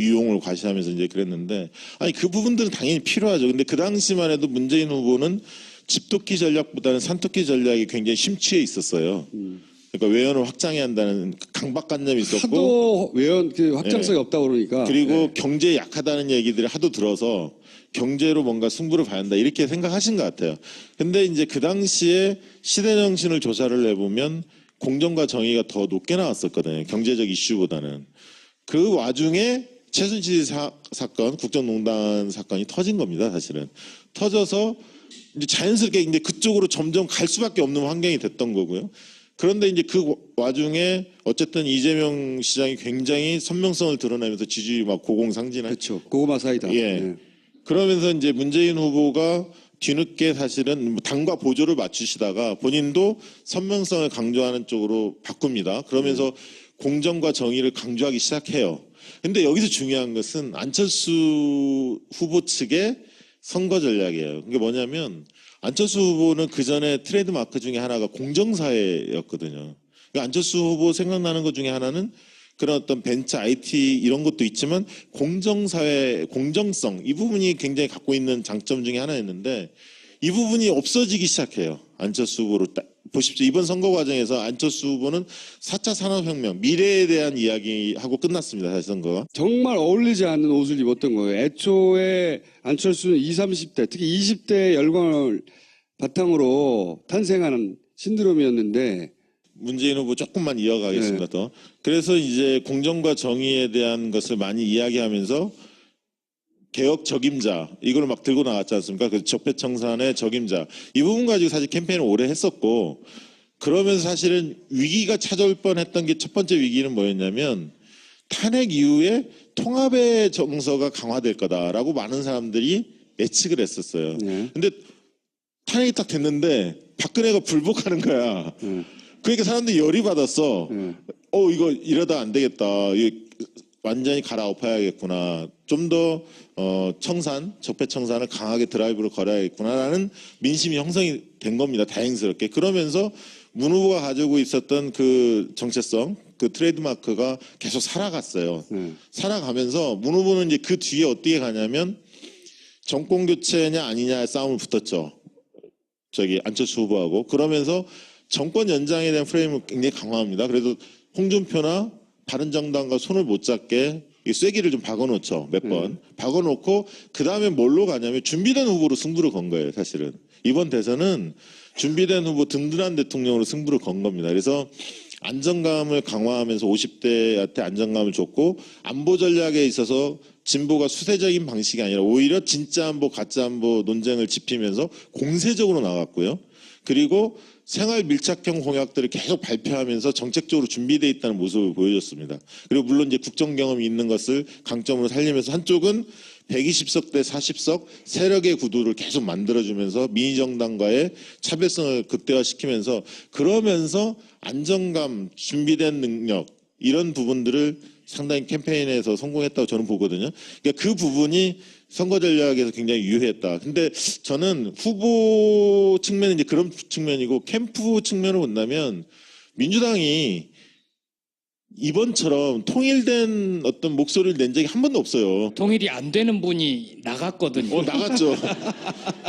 유용을 과시하면서 이제 그랬는데 아니 그 부분들은 당연히 필요하죠. 근데 그 당시만 해도 문재인 후보는 집토끼 전략보다는 산토끼 전략이 굉장히 심취해 있었어요. 그러니까 외연을 확장해야 한다는 강박관념이 있었고 하도 외연 그 확장성이 없다고 그러니까 그리고 경제에 약하다는 얘기들을 하도 들어서 경제로 뭔가 승부를 봐야 한다 이렇게 생각하신 것 같아요. 근데 이제 그 당시에 시대정신을 조사를 해보면 공정과 정의가 더 높게 나왔었거든요. 경제적 이슈보다는. 그 와중에 최순실 사건, 국정농단 사건이 터진 겁니다. 사실은 터져서 이제 자연스럽게 이제 그쪽으로 점점 갈 수밖에 없는 환경이 됐던 거고요. 그런데 이제 그 와중에 어쨌든 이재명 시장이 굉장히 선명성을 드러내면서 지지율이 막 고공상진한. 그렇죠. 고구마 사이다. 예. 네. 그러면서 이제 문재인 후보가 뒤늦게 사실은 당과 보조를 맞추시다가 본인도 선명성을 강조하는 쪽으로 바꿉니다. 그러면서 공정과 정의를 강조하기 시작해요. 근데 여기서 중요한 것은 안철수 후보 측의 선거 전략이에요. 그게 뭐냐면 안철수 후보는 그 전에 트레이드 마크 중에 하나가 공정사회였거든요. 그러니까 안철수 후보 생각나는 것 중에 하나는 그런 어떤 벤처 IT 이런 것도 있지만 공정사회 공정성 이 부분이 굉장히 갖고 있는 장점 중에 하나였는데 이 부분이 없어지기 시작해요. 안철수 후보로 보십시오. 이번 선거 과정에서 안철수 후보는 4차 산업혁명 미래에 대한 이야기하고 끝났습니다. 사실 선거가. 정말 어울리지 않는 옷을 입었던 거예요. 애초에 안철수는 20, 30대 특히 20대 열광을 바탕으로 탄생하는 신드롬이었는데 문재인 후보 조금만 이어가겠습니다. 더. 그래서 이제 공정과 정의에 대한 것을 많이 이야기하면서 개혁 적임자 이걸 막 들고 나갔지 않습니까? 그 적폐청산의 적임자 이 부분 가지고 사실 캠페인을 오래 했었고 그러면서 사실은 위기가 찾아올 뻔했던 게 첫 번째 위기는 뭐였냐면 탄핵 이후에 통합의 정서가 강화될 거다라고 많은 사람들이 예측을 했었어요. 근데 탄핵이 딱 됐는데 박근혜가 불복하는 거야. 그러니까 사람들이 열이 받았어. 이거 이러다 안 되겠다. 완전히 갈아엎어야겠구나. 좀 더 청산, 적폐청산을 강하게 드라이브를 걸어야겠구나라는 민심이 형성이 된 겁니다. 다행스럽게. 그러면서 문 후보가 가지고 있었던 그 정체성, 그 트레이드마크가 계속 살아갔어요. 살아가면서 문 후보는 이제 그 뒤에 어떻게 가냐면 정권 교체냐 아니냐의 싸움을 붙었죠. 안철수 후보하고. 그러면서 정권 연장에 대한 프레임을 굉장히 강화합니다. 그래도 홍준표나 바른정당과 손을 못 잡게 이 쐐기를 좀 박아놓죠. 몇 번. 박아놓고 그 다음에 뭘로 가냐면 준비된 후보로 승부를 건 거예요. 사실은. 이번 대선은 준비된 후보 든든한 대통령으로 승부를 건 겁니다. 그래서 안정감을 강화하면서 50대한테 안정감을 줬고 안보 전략에 있어서 진보가 수세적인 방식이 아니라 오히려 진짜 안보 가짜 안보 논쟁을 짚으면서 공세적으로 나갔고요. 그리고 생활 밀착형 공약들을 계속 발표하면서 정책적으로 준비되어 있다는 모습을 보여줬습니다. 그리고 물론 이제 국정 경험이 있는 것을 강점으로 살리면서 한쪽은 120석 대 40석 세력의 구도를 계속 만들어주면서 민의정당과의 차별성을 극대화시키면서 그러면서 안정감, 준비된 능력 이런 부분들을 상당히 캠페인에서 성공했다고 저는 보거든요. 그러니까 그 부분이 선거 전략에서 굉장히 유효했다. 근데 저는 후보 측면은 이제 그런 측면이고 캠프 측면을 본다면 민주당이 이번처럼 통일된 어떤 목소리를 낸 적이 한 번도 없어요. 통일이 안 되는 분이 나갔거든요. 나갔죠.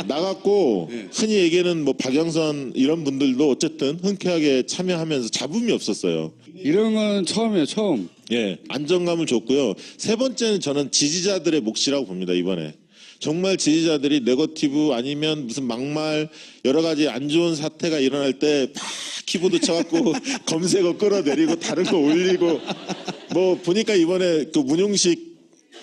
나갔고 흔히 얘기하는 뭐 박영선 이런 분들도 어쨌든 흔쾌하게 참여하면서 잡음이 없었어요. 이런 건 처음이에요, 처음. 예, 안정감을 줬고요. 세 번째는 저는 지지자들의 몫이라고 봅니다, 이번에. 정말 지지자들이 네거티브 아니면 무슨 막말 여러 가지 안 좋은 사태가 일어날 때 막 키보드 쳐갖고 검색어 끌어내리고 다른 거 올리고 뭐 보니까 이번에 그 문용식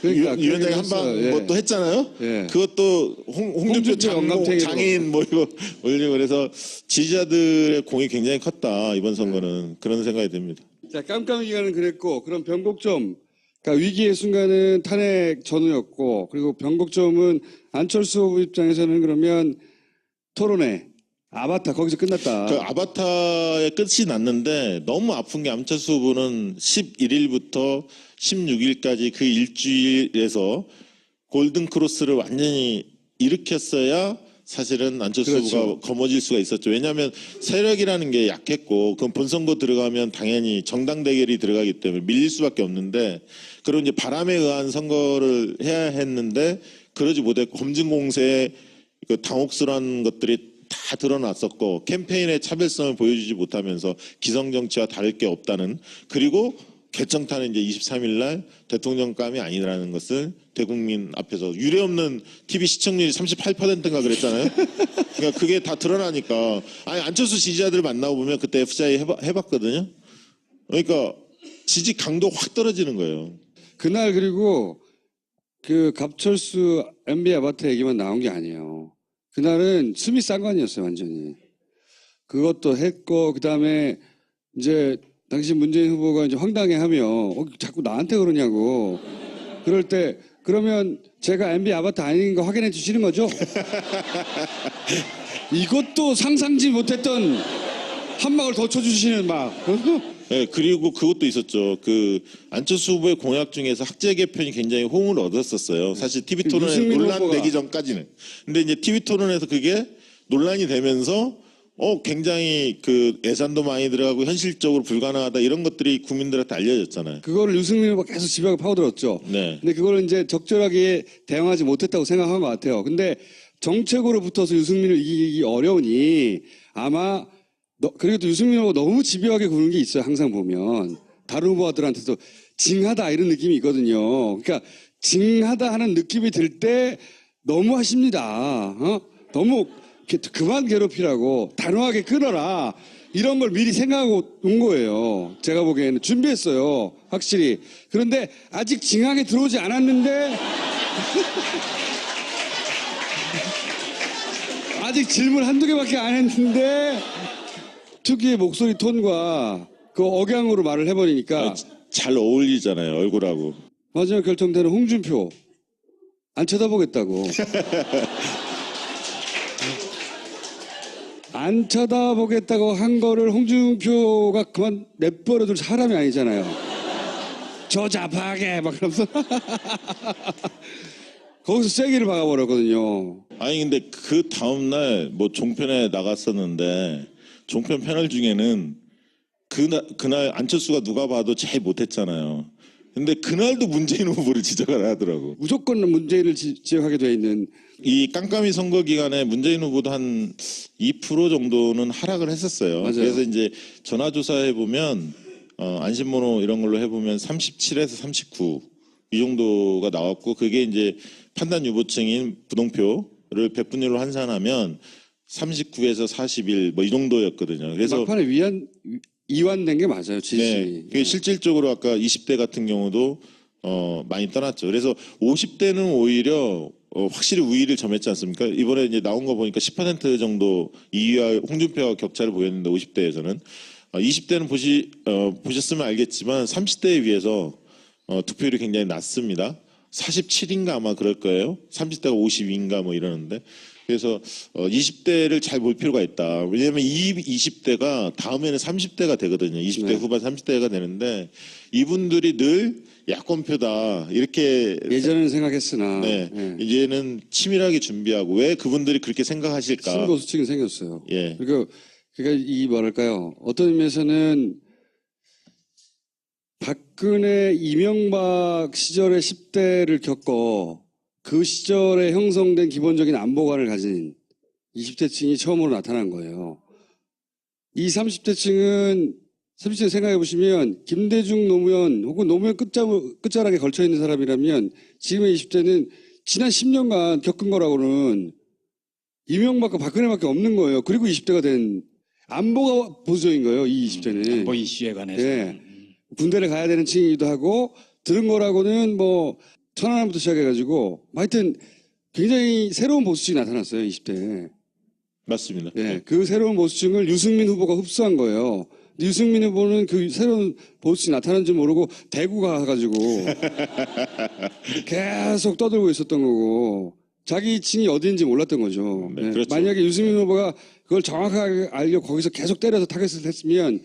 그러니까 위원장이 했어요. 한방 예. 뭐 또 했잖아요. 예. 그것도 홍준표 영감탱이로. 장인 뭐 이거 올리고 그래서 지지자들의 공이 굉장히 컸다 이번 선거는 그런 생각이 듭니다. 자, 깜깜이 기간은 그랬고, 그럼 변곡점, 그러니까 위기의 순간은 탄핵 전후였고, 그리고 변곡점은 안철수 후보 입장에서는 그러면 토론회, 아바타 거기서 끝났다. 그 아바타의 끝이 났는데 너무 아픈 게 안철수 후보는 11일부터 16일까지 그 일주일에서 골든 크로스를 완전히 일으켰어야 사실은 안철수 그렇죠. 후보가 거머쥘 수가 있었죠. 왜냐하면 세력이라는 게 약했고 그럼 본선거 들어가면 당연히 정당 대결이 들어가기 때문에 밀릴 수밖에 없는데 그런 이제 바람에 의한 선거를 해야 했는데 그러지 못했고 검증 공세에 그 당혹스러운 것들이 다 드러났었고 캠페인의 차별성을 보여주지 못하면서 기성정치와 다를 게 없다는 그리고 결정타는 이제 23일 날 대통령감이 아니라는 것을 대국민 앞에서 유례없는 TV 시청률이 38%인가 그랬잖아요. 그러니까 그게 다 드러나니까 아니 안철수 지지자들 만나고 보면 그때 FCI 해봤거든요. 그러니까 지지 강도 확 떨어지는 거예요. 그날 그리고 그 갑철수 MB 아바타 얘기만 나온 게 아니에요. 그날은 스미 쌍관이었어요, 완전히. 그것도 했고, 그 다음에 이제 당시 문재인 후보가 이제 황당해하며 자꾸 나한테 그러냐고. 그럴 때 그러면 제가 MB 아바타 아닌 거 확인해 주시는 거죠? 이것도 상상지 못했던 한 방울 더 쳐주시는 막. 네, 그리고 그것도 있었죠. 그 안철수 후보의 공약 중에서 학제 개편이 굉장히 호응을 얻었었어요. 사실 TV 토론에 유승민 논란 후보가- 되기 전까지는. 근데 이제 TV 토론에서 그게 논란이 되면서 굉장히 그 예산도 많이 들어가고 현실적으로 불가능하다 이런 것들이 국민들한테 알려졌잖아요. 그거를 유승민 후보가 계속 집요하게 파고들었죠. 네. 근데 그걸 이제 적절하게 대응하지 못했다고 생각한 것 같아요. 근데 정책으로 붙어서 유승민을 이기기 어려우니 아마 그리고 또 유승민 후보가 너무 집요하게 구는 게 있어요. 항상 보면 다른 후보들한테도 징하다 이런 느낌이 있거든요. 그러니까 징하다 하는 느낌이 들 때 너무 하십니다. 너무 그만 괴롭히라고 단호하게 끊어라 이런 걸 미리 생각하고 온 거예요. 제가 보기에는 준비했어요. 확실히. 그런데 아직 징하게 들어오지 않았는데 아직 질문 한두 개밖에 안 했는데 특유의 목소리 톤과 그 억양으로 말을 해버리니까 잘 어울리잖아요, 얼굴하고. 마지막 결정되는 홍준표 안 쳐다보겠다고. 안 쳐다보겠다고 한 거를 홍준표가 그만 내버려둘 사람이 아니잖아요. 저잡하게 막 그러면서 거기서 세기를 박아버렸거든요. 아니 근데 그 다음날 뭐 종편에 나갔었는데 종편 패널 중에는 그날 안철수가 누가 봐도 제일 못했잖아요. 근데 그날도 문재인 후보를 지적을 하더라고. 무조건 문재인을 지적하게 돼 있는. 이 깜깜이 선거 기간에 문재인 후보도 한 2% 정도는 하락을 했었어요. 맞아요. 그래서 이제 전화조사해 보면 안심번호 이런 걸로 해보면 37에서 39 이 정도가 나왔고 그게 이제 판단 유보층인 부동표를 100분율로 환산하면 39에서 41 뭐 이 정도였거든요. 그래서 막판에 이완된 게 맞아요, 네, 지지율이. 그게 실질적으로 아까 20대 같은 경우도 많이 떠났죠. 그래서 50대는 오히려 확실히 우위를 점했지 않습니까? 이번에 이제 나온 거 보니까 10% 정도 2위와 홍준표와 격차를 보였는데 50대에서는 20대는 보셨으면 알겠지만 30대에 비해서 득표율이 굉장히 낮습니다. 47인가 아마 그럴 거예요. 30대가 52인가 뭐 이러는데. 그래서 20대를 잘 볼 필요가 있다. 왜냐하면 이 20대가 다음에는 30대가 되거든요. 20대 네. 후반 30대가 되는데 이분들이 늘 야권표다 이렇게 예전에는 생각했으나 네, 예. 이제는 치밀하게 준비하고 왜 그분들이 그렇게 생각하실까? 신보수층이 생겼어요. 예. 그리고 그러니까 이 뭐랄까요? 어떤 의미에서는 박근혜, 이명박 시절의 10대를 겪어 그 시절에 형성된 기본적인 안보관을 가진 20대층이 처음으로 나타난 거예요. 이 30대층은 30대 생각해 보시면 김대중 노무현 혹은 노무현 끝자락에 걸쳐 있는 사람이라면 지금의 20대는 지난 10년간 겪은 거라고는 이명박과 박근혜밖에 없는 거예요. 그리고 20대가 된 안보가 보수적인 거예요. 이 20대는. 안보 이슈에 관해서. 네. 군대를 가야 되는 층이기도 하고 들은 거라고는 뭐 천안함부터 시작해가지고 하여튼 굉장히 새로운 보수층이 나타났어요. 20대에. 맞습니다. 네. 그 새로운 보수층을 유승민 후보가 흡수한 거예요. 근데 유승민 후보는 그 새로운 보수층이 나타난 줄 모르고 대구 가가지고 계속 떠들고 있었던 거고 자기 층이 어디인지 몰랐던 거죠. 네, 네. 그렇죠. 만약에 유승민 후보가 그걸 정확하게 알고 거기서 계속 때려서 타겟을 했으면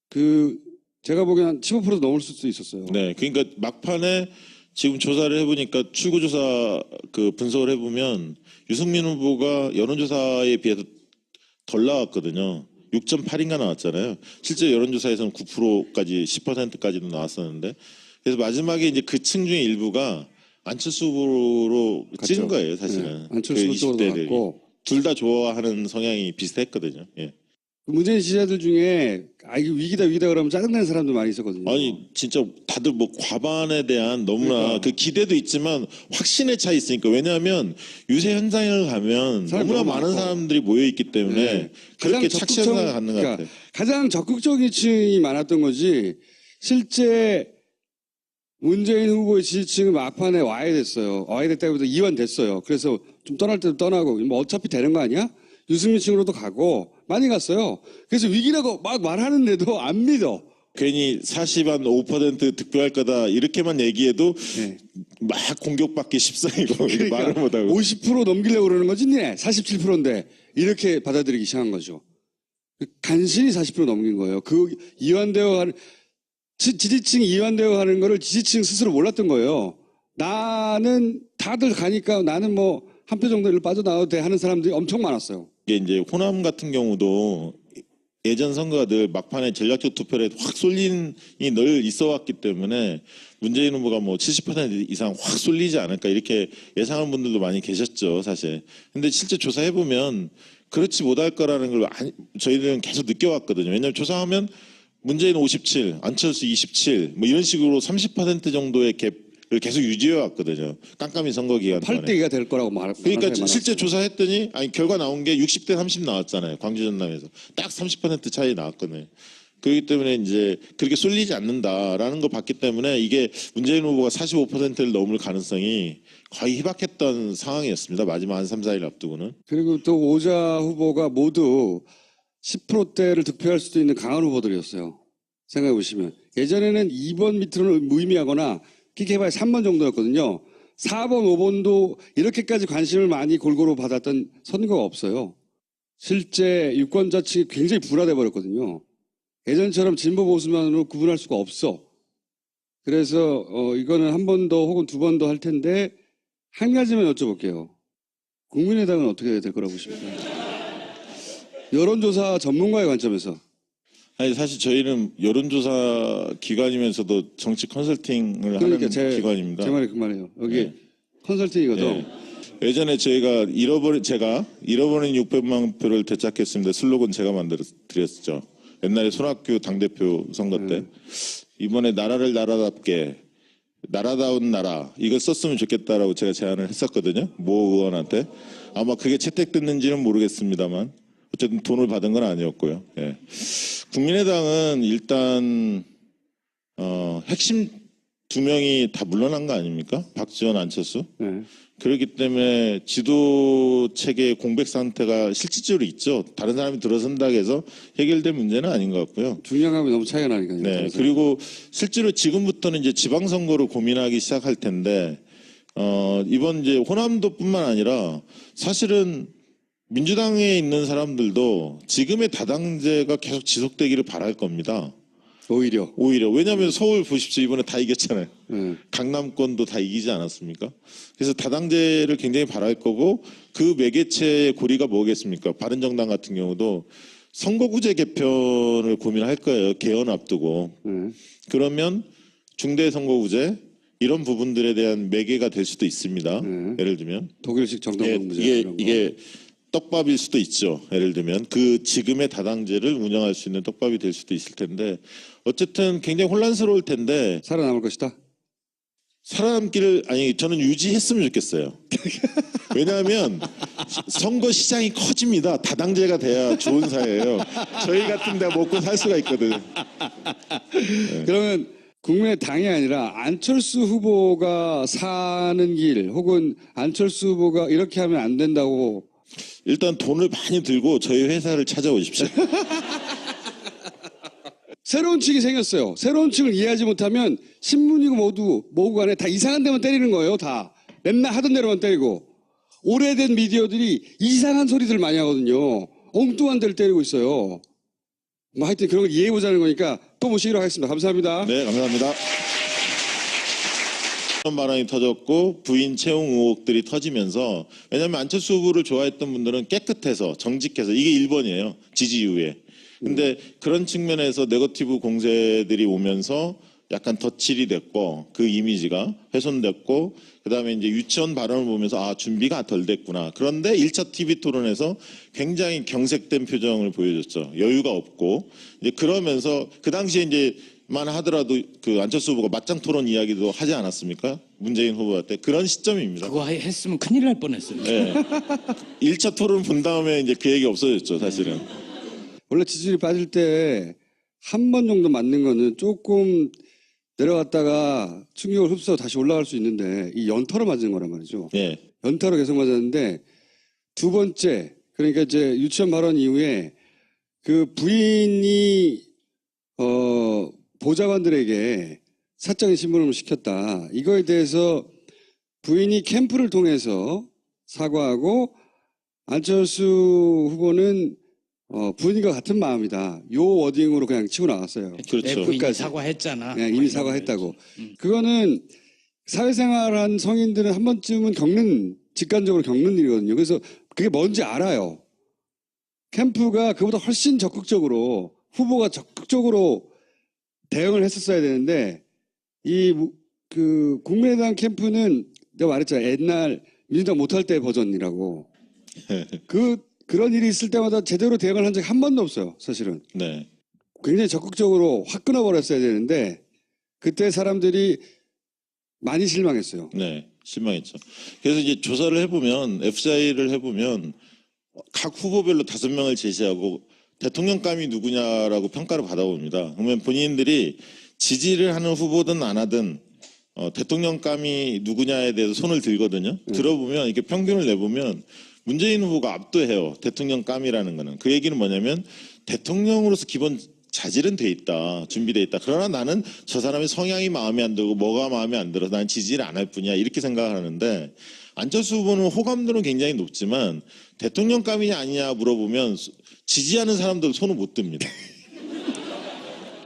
그 제가 보기엔 한 15%도 넘을 수도 있었어요. 네, 그러니까 막판에 지금 조사를 해보니까 출구조사 그 분석을 해보면 유승민 후보가 여론조사에 비해서 덜 나왔거든요. 6.8인가 나왔잖아요. 실제 여론조사에서는 9%까지 10%까지도 나왔었는데 그래서 마지막에 이제 그 층 중에 일부가 안철수 후보로 찍은 거예요, 사실은. 네, 안철수 쪽으로 갔고 둘 다 좋아하는 성향이 비슷했거든요. 예. 문재인 지지자들 중에 이거 위기다 그러면 짜증나는 사람도 많이 있었거든요. 아니 진짜 다들 뭐 과반에 대한 너무나 그러니까. 그 기대도 있지만 확신에 차 있으니까 왜냐하면 유세 현장을 가면 사람이 너무나 너무 많은 많고. 사람들이 모여 있기 때문에 네. 그렇게 착시 현상을 갖는 것 그러니까 같아요. 가장 적극적인 층이 많았던 거지 실제 문재인 후보의 지지층은 막판에 와야 됐어요. 와야 됐다기보다 이완됐어요. 그래서 좀 떠날 때도 떠나고 뭐 어차피 되는 거 아니야? 유승민 층으로도 가고 많이 갔어요. 그래서 위기라고 막 말하는데도 안 믿어. 괜히 40한 5% 득표할 거다 이렇게만 얘기해도 네. 막 공격받기 십상이고 그러니까 말을 못하고 50% 넘기려고 그러는 거지, 네. 47%인데 이렇게 받아들이기 시작한 거죠. 간신히 40% 넘긴 거예요. 그 이완되어 가는 지지층이 이완되어 가는 거를 지지층 스스로 몰랐던 거예요. 나는 다들 가니까 나는 뭐 한 표 정도 빠져나와도 돼 하는 사람들이 엄청 많았어요. 이게 이제 호남 같은 경우도 예전 선거가 막판에 전략적 투표에 확 쏠림이 늘 있어 왔기 때문에 문재인 후보가 뭐 70% 이상 확 쏠리지 않을까 이렇게 예상하는 분들도 많이 계셨죠, 사실. 근데 실제 조사해 보면 그렇지 못할 거라는 걸 저희들은 계속 느껴왔거든요. 왜냐하면 조사하면 문재인 57, 안철수 27, 뭐 이런 식으로 30% 정도의 갭을 계속 유지해 왔거든요. 깜깜이 선거 기간 동안에. 8대2가 될 거라고 말하는 그러니까 사람이 실제 많았어요. 조사했더니 결과 나온 게 60대 30 나왔잖아요. 광주 전남에서 딱 30% 차이 나왔거든요. 그렇기 때문에 이제 그렇게 쏠리지 않는다라는 걸 봤기 때문에 이게 문재인 후보가 45%를 넘을 가능성이 거의 희박했던 상황이었습니다. 마지막 한 3, 4일 앞두고는. 그리고 또 오자 후보가 모두 10%대를 득표할 수도 있는 강한 후보들이었어요. 생각해 보시면 예전에는 2번 밑으로는 무의미하거나 끼게 해봐야 3번 정도였거든요. 4번, 5번도 이렇게까지 관심을 많이 골고루 받았던 선거가 없어요. 실제 유권자층이 굉장히 분화돼 버렸거든요. 예전처럼 진보 보수만으로 구분할 수가 없어. 그래서 이거는 한 번 더 혹은 두 번 더 할 텐데 한 가지만 여쭤볼게요. 국민의당은 어떻게 될 거라고 보십니까? 여론조사 전문가의 관점에서. 아니 사실 저희는 여론조사 기관이면서도 정치 컨설팅을 그러니까 하는 기관입니다. 제 말이 그 말이에요. 여기 네. 컨설팅이거든. 네. 예전에 제가 잃어버린 600만 표를 되찾겠습니다. 슬로건 제가 만들어 드렸죠. 옛날에 손학규 당대표 선거 때 이번에 나라를 나라답게 나라다운 나라 이걸 썼으면 좋겠다라고 제가 제안을 했었거든요. 모 의원한테 아마 그게 채택됐는지는 모르겠습니다만 어쨌든 돈을 받은 건 아니었고요. 예. 국민의당은 일단 핵심 두 명이 다 물러난 거 아닙니까? 박지원, 안철수. 네. 그렇기 때문에 지도 체계의 공백 상태가 실질적으로 있죠. 다른 사람이 들어선다고 해서 해결된 문제는 아닌 것 같고요. 중량감이 너무 차이가 나니까요. 네. 그리고 실제로 지금부터는 이제 지방선거를 고민하기 시작할 텐데, 이번 이제 호남도뿐만 아니라 사실은 민주당에 있는 사람들도 지금의 다당제가 계속 지속되기를 바랄 겁니다. 오히려. 왜냐하면 서울 보십시오. 이번에 다 이겼잖아요. 네. 강남권도 다 이기지 않았습니까? 그래서 다당제를 굉장히 바랄 거고 그 매개체의 고리가 뭐겠습니까? 바른정당 같은 경우도 선거구제 개편을 고민할 거예요. 개헌 앞두고. 네. 그러면 중대선거구제 이런 부분들에 대한 매개가 될 수도 있습니다. 네. 예를 들면 독일식 예, 정당방무제 이게 이런 거. 이게 떡밥일 수도 있죠. 예를 들면 그 지금의 다당제를 운영할 수 있는 떡밥이 될 수도 있을 텐데 어쨌든 굉장히 혼란스러울 텐데 살아남을 것이다. 살아남기를 아니 저는 유지했으면 좋겠어요. 왜냐하면 선거 시장이 커집니다. 다당제가 돼야 좋은 사회예요. 저희 같은 데 먹고 살 수가 있거든. 그러면 국민의당이 아니라 안철수 후보가 사는 길 혹은 안철수 후보가 이렇게 하면 안 된다고 일단 돈을 많이 들고 저희 회사를 찾아오십시오. 새로운 층이 생겼어요. 새로운 층을 이해하지 못하면 신문이고 뭐고 간에 다 이상한 데만 때리는 거예요. 다. 맨날 하던 대로만 때리고. 오래된 미디어들이 이상한 소리들 많이 하거든요. 엉뚱한 데를 때리고 있어요. 뭐 하여튼 그런 걸 이해해보자는 거니까 또 모시기로 하겠습니다. 감사합니다. 네, 감사합니다. 이런 발언이 터졌고 부인 채용 의혹들이 터지면서 왜냐하면 안철수 후보를 좋아했던 분들은 깨끗해서 정직해서 이게 1번이에요. 지지 이후에. 근데 그런 측면에서 네거티브 공세들이 오면서 약간 덧칠이 됐고 그 이미지가 훼손됐고 그다음에 이제 유치원 발언을 보면서 아 준비가 덜 됐구나. 그런데 1차 TV 토론에서 굉장히 경색된 표정을 보여줬죠. 여유가 없고 이제 그러면서 그 당시에 이제만 하더라도 그 안철수 후보가 맞짱 토론 이야기도 하지 않았습니까? 문재인 후보한테 그런 시점입니다. 그거 했으면 큰일 날 뻔했어요. 네. 1차 토론 본 다음에 이제 그 얘기 없어졌죠, 사실은. 원래 지지율이 빠질 때 한 번 정도 맞는 거는 조금 내려갔다가 충격을 흡수하고 다시 올라갈 수 있는데 이 연타로 맞은 거란 말이죠. 예. 연타로 계속 맞았는데 두 번째 그러니까 이제 유치원 발언 이후에 그 부인이 보좌관들에게 사적인 신문을 시켰다. 이거에 대해서 부인이 캠프를 통해서 사과하고 안철수 후보는 부인과 같은 마음이다. 요 워딩으로 그냥 치고 나갔어요. 그렇죠. 내 부인이 끝까지. 사과했잖아. 그냥 이미 사과했다고. 음. 그거는 사회생활한 성인들은 한 번쯤은 직관적으로 겪는 일이거든요. 그래서 그게 뭔지 알아요. 캠프가 그보다 훨씬 적극적으로 후보가 적극적으로 대응을 했었어야 되는데 국민의당 캠프는 내가 말했잖아요. 옛날 민주당 못할 때 버전이라고. 그런 일이 있을 때마다 제대로 대응을 한 적이 한 번도 없어요. 사실은. 네. 굉장히 적극적으로 확 끊어버렸어야 되는데 그때 사람들이 많이 실망했어요. 네. 실망했죠. 그래서 이제 조사를 해보면 FJ를 해보면 각 후보별로 5명을 제시하고 대통령감이 누구냐라고 평가를 받아봅니다. 그러면 본인들이 지지를 하는 후보든 안 하든 대통령감이 누구냐에 대해서 손을 들거든요. 들어보면 이렇게 평균을 내보면 문재인 후보가 압도해요. 대통령감이라는 거는. 그 얘기는 뭐냐면 대통령으로서 기본 자질은 돼 있다. 준비돼 있다. 그러나 나는 저 사람의 성향이 마음에 안 들고 뭐가 마음에 안 들어서 난 지지를 안 할 뿐이야. 이렇게 생각하는데 안철수 후보는 호감도는 굉장히 높지만 대통령감이냐 아니냐 물어보면 지지하는 사람들 손을 못 듭니다.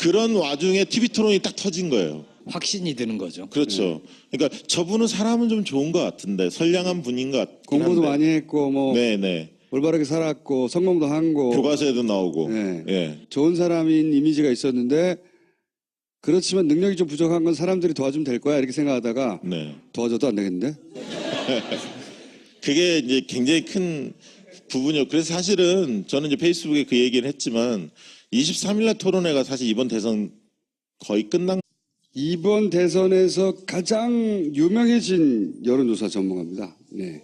그런 와중에 TV 토론이 딱 터진 거예요. 확신이 드는 거죠. 그렇죠. 그러니까 저분은 사람은 좀 좋은 것 같은데 선량한 분인 것 같긴 공부도 한데. 많이 했고 뭐 네네. 올바르게 살았고 성공도 한 거. 교과서에도 나오고. 네. 예. 좋은 사람인 이미지가 있었는데 그렇지만 능력이 좀 부족한 건 사람들이 도와주면 될 거야 이렇게 생각하다가 네. 도와줘도 안 되겠는데? 그게 이제 굉장히 큰 부분이요. 그래서 사실은 저는 이제 페이스북에 그 얘기를 했지만 23일날 토론회가 사실 이번 대선 거의 끝난. 이번 대선에서 가장 유명해진 여론조사 전문가입니다. 네.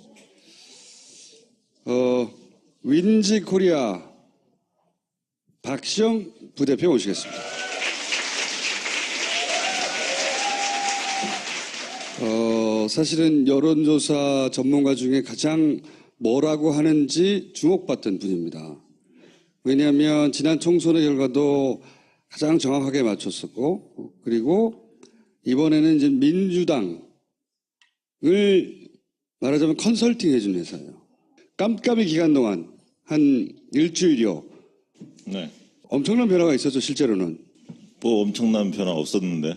윈지 코리아 박시영 부대표 모시겠습니다. 사실은 여론조사 전문가 중에 가장 뭐라고 하는지 주목받던 분입니다. 왜냐하면 지난 총선의 결과도 가장 정확하게 맞췄었고, 그리고 이번에는 이제 민주당을 말하자면 컨설팅 해준 회사예요. 깜깜이 기간 동안 한 일주일여 네. 엄청난 변화가 있었죠, 실제로는. 뭐 엄청난 변화 없었는데.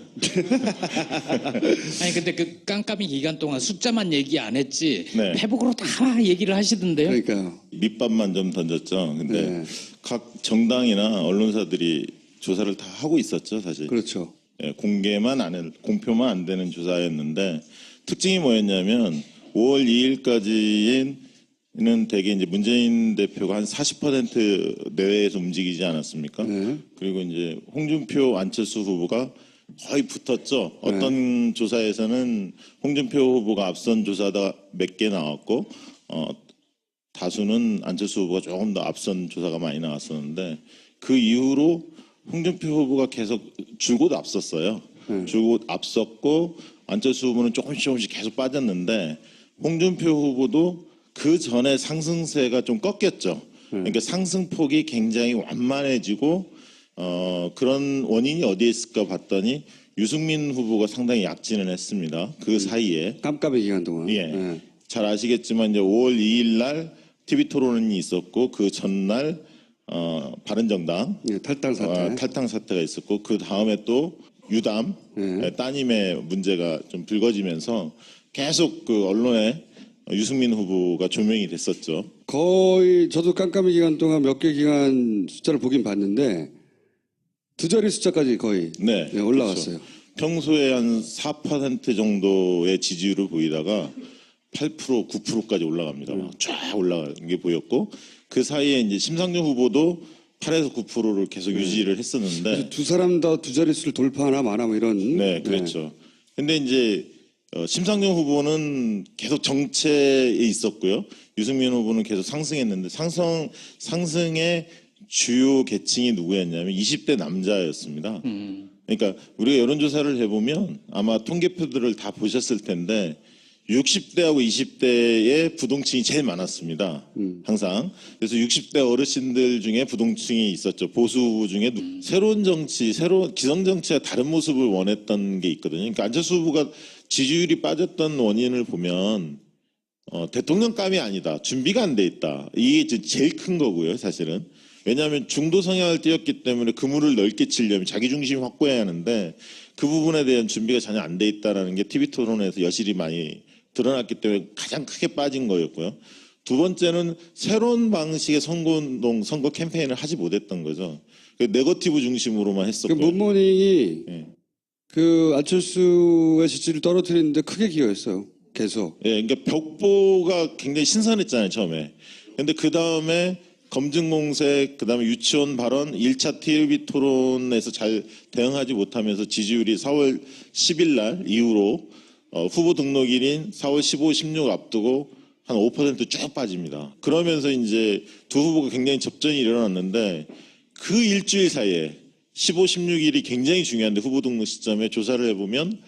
아니 근데 그 깜깜이 기간 동안 숫자만 얘기 안 했지 네. 페북으로 다 얘기를 하시던데요. 그러니까요. 밑밥만 좀 던졌죠. 근데 네. 각 정당이나 언론사들이 조사를 다 하고 있었죠, 사실. 그렇죠. 예, 공표만 안 되는 조사였는데 특징이 뭐였냐면 5월 2일까지는 대개 이제 문재인 대표가 한 40% 내외에서 움직이지 않았습니까? 네. 그리고 이제 홍준표, 안철수 후보가 거의 붙었죠. 어떤 조사에서는 홍준표 후보가 앞선 조사가 몇 개 나왔고 다수는 안철수 후보가 조금 더 앞선 조사가 많이 나왔었는데 그 이후로 홍준표 후보가 계속 줄곧 앞섰어요. 줄곧 앞섰고 안철수 후보는 조금씩 계속 빠졌는데 홍준표 후보도 그 전에 상승세가 좀 꺾였죠. 그러니까 상승폭이 굉장히 완만해지고 그런 원인이 어디에 있을까 봤더니 유승민 후보가 상당히 약진을 했습니다. 그 사이에. 깜깜이 기간 동안. 예. 네. 잘 아시겠지만 이제 5월 2일 날 TV 토론이 있었고 그 전날 바른정당 예, 탈당 사태. 탈당 사태가 있었고 그 다음에 또 유담 따님의 문제가 좀 불거지면서 계속 그 언론에 유승민 후보가 조명이 됐었죠. 거의 저도 깜깜이 기간 동안 몇 개 기간 숫자를 보긴 봤는데 두 자리 숫자까지 거의 네, 올라갔어요. 그렇죠. 평소에 한 4% 정도의 지지율을 보이다가 8%, 9%까지 올라갑니다. 쫙 올라가는 게 보였고 그 사이에 이제 심상정 후보도 8에서 9%를 계속 유지를 했었는데 두 사람 다 두 자릿수를 돌파하나 마나 뭐 이런. 네, 그렇죠. 근데 이제 심상정 후보는 계속 정체에 있었고요. 유승민 후보는 계속 상승했는데 상승의 주요 계층이 누구였냐면 20대 남자였습니다. 그러니까 우리가 여론조사를 해보면 아마 통계표들을 다 보셨을 텐데 60대하고 20대의 부동층이 제일 많았습니다. 항상. 그래서 60대 어르신들 중에 부동층이 있었죠. 보수 후보 중에 새로운 정치, 기성 정치와 다른 모습을 원했던 게 있거든요. 그러니까 안철수 후보가 지지율이 빠졌던 원인을 보면 대통령감이 아니다. 준비가 안 돼 있다. 이게 제일 큰 거고요, 사실은. 왜냐하면 중도 성향을 띄었기 때문에 그물을 넓게 치려면 자기 중심 확보해야 하는데 그 부분에 대한 준비가 전혀 안 돼 있다라는 게 TV 토론에서 여실히 많이 드러났기 때문에 가장 크게 빠진 거였고요. 두 번째는 새로운 방식의 선거운동, 선거 캠페인을 하지 못했던 거죠. 네거티브 중심으로만 그 했었고요. 문모닝이 예. 그 안철수의 지지를 떨어뜨리는데 크게 기여했어요. 계속. 예, 그러니까 벽보가 굉장히 신선했잖아요, 처음에. 근데 그 다음에 검증공색, 그 다음에 유치원 발언, 1차 TLB 토론에서 잘 대응하지 못하면서 지지율이 4월 10일 날 이후로 후보 등록일인 4월 15, 16 앞두고 한 5%쭉 빠집니다. 그러면서 이제 두 후보가 굉장히 접전이 일어났는데 그 일주일 사이에 15, 16일이 굉장히 중요한데 후보 등록 시점에 조사를 해보면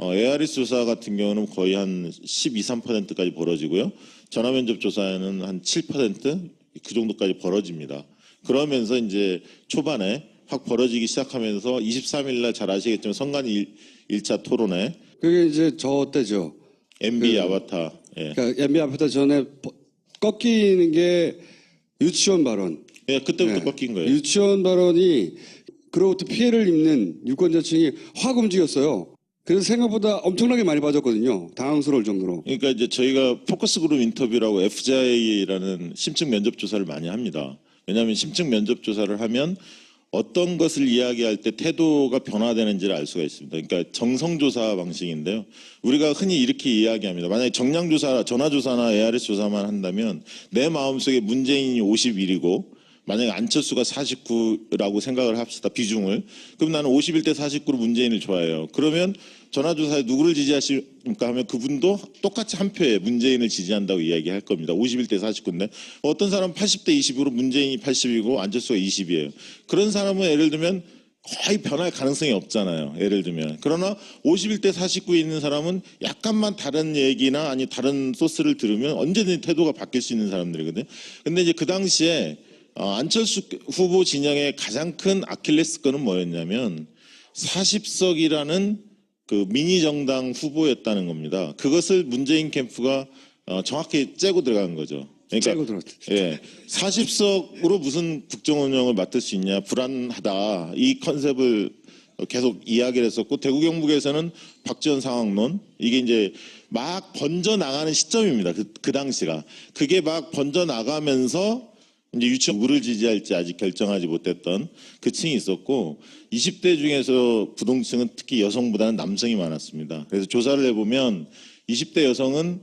ARS 조사 같은 경우는 거의 한 12, 13%까지 벌어지고요. 전화면접 조사에는 한 7% 그 정도까지 벌어집니다. 그러면서 이제 초반에 확 벌어지기 시작하면서 23일 날 잘 아시겠지만 선관 1차 토론에 그게 이제 저 때죠. MB 아바타. 예. 그러니까 MB 아파트 전에 꺾이는 게 유치원 발언. 예, 그때부터 네. 꺾인 거예요. 유치원 발언이 그로부터 피해를 입는 유권자층이 확 움직였어요. 그래서 생각보다 엄청나게 많이 빠졌거든요. 당황스러울 정도로. 그러니까 이제 저희가 포커스 그룹 인터뷰라고 FJ라는 심층 면접 조사를 많이 합니다. 왜냐하면 심층 면접 조사를 하면 어떤 것을 이야기할 때 태도가 변화되는지를 알 수가 있습니다. 그러니까 정성조사 방식인데요. 우리가 흔히 이렇게 이야기합니다. 만약에 정량조사, 전화조사나 ARS 조사만 한다면 내 마음속에 문재인이 51이고 만약에 안철수가 49라고 생각을 합시다. 비중을. 그럼 나는 51대 49로 문재인을 좋아해요. 그러면 전화조사에 누구를 지지하십니까 하면 그분도 똑같이 한 표에 문재인을 지지한다고 이야기할 겁니다. 51대 49인데 어떤 사람은 80대 20으로 문재인이 80이고 안철수가 20이에요. 그런 사람은 예를 들면 거의 변할 가능성이 없잖아요. 예를 들면. 그러나 51대 49에 있는 사람은 약간만 다른 얘기나 아니 다른 소스를 들으면 언제든지 태도가 바뀔 수 있는 사람들이거든요. 근데 이제 그 당시에 안철수 후보 진영의 가장 큰 아킬레스건은 뭐였냐면 40석이라는 그 미니 정당 후보였다는 겁니다. 그것을 문재인 캠프가 정확히 째고 들어간 거죠. 그러니까 째고 들어갔죠. 예, 40석으로 무슨 국정 운영을 맡을 수 있냐 불안하다 이 컨셉을 계속 이야기를 했었고 대구 경북에서는 박지원 상황론 이게 이제 막 번져 나가는 시점입니다. 그 당시가 그게 막 번져 나가면서 이제 유치원 누구를 지지할지 아직 결정하지 못했던 그 층이 있었고 20대 중에서 부동층은 특히 여성보다는 남성이 많았습니다. 그래서 조사를 해보면 20대 여성은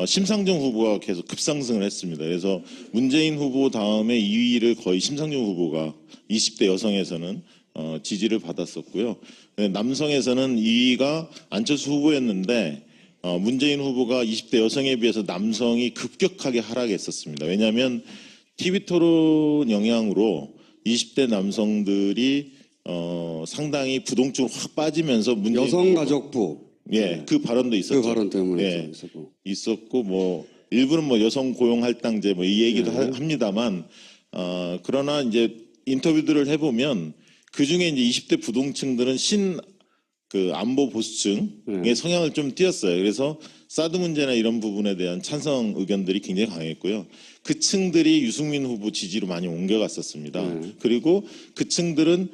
심상정 후보가 계속 급상승을 했습니다. 그래서 문재인 후보 다음에 2위를 거의 심상정 후보가 20대 여성에서는 지지를 받았었고요. 남성에서는 2위가 안철수 후보였는데 문재인 후보가 20대 여성에 비해서 남성이 급격하게 하락했었습니다. 왜냐하면 TV 토론 영향으로 20대 남성들이 상당히 부동층으로 확 빠지면서 문재인 여성가족부 예, 그 발언도 있었죠. 그 발언 때문에 예, 있었고. 있었고 뭐 일부는 뭐 여성 고용 할당제 뭐 이 얘기도 합니다만 그러나 이제 인터뷰들을 해보면 그 중에 이제 20대 부동층들은 그 안보 보수층의 성향을 좀 띄었어요. 그래서 사드 문제나 이런 부분에 대한 찬성 의견들이 굉장히 강했고요. 그 층들이 유승민 후보 지지로 많이 옮겨갔었습니다. 그리고 그 층들은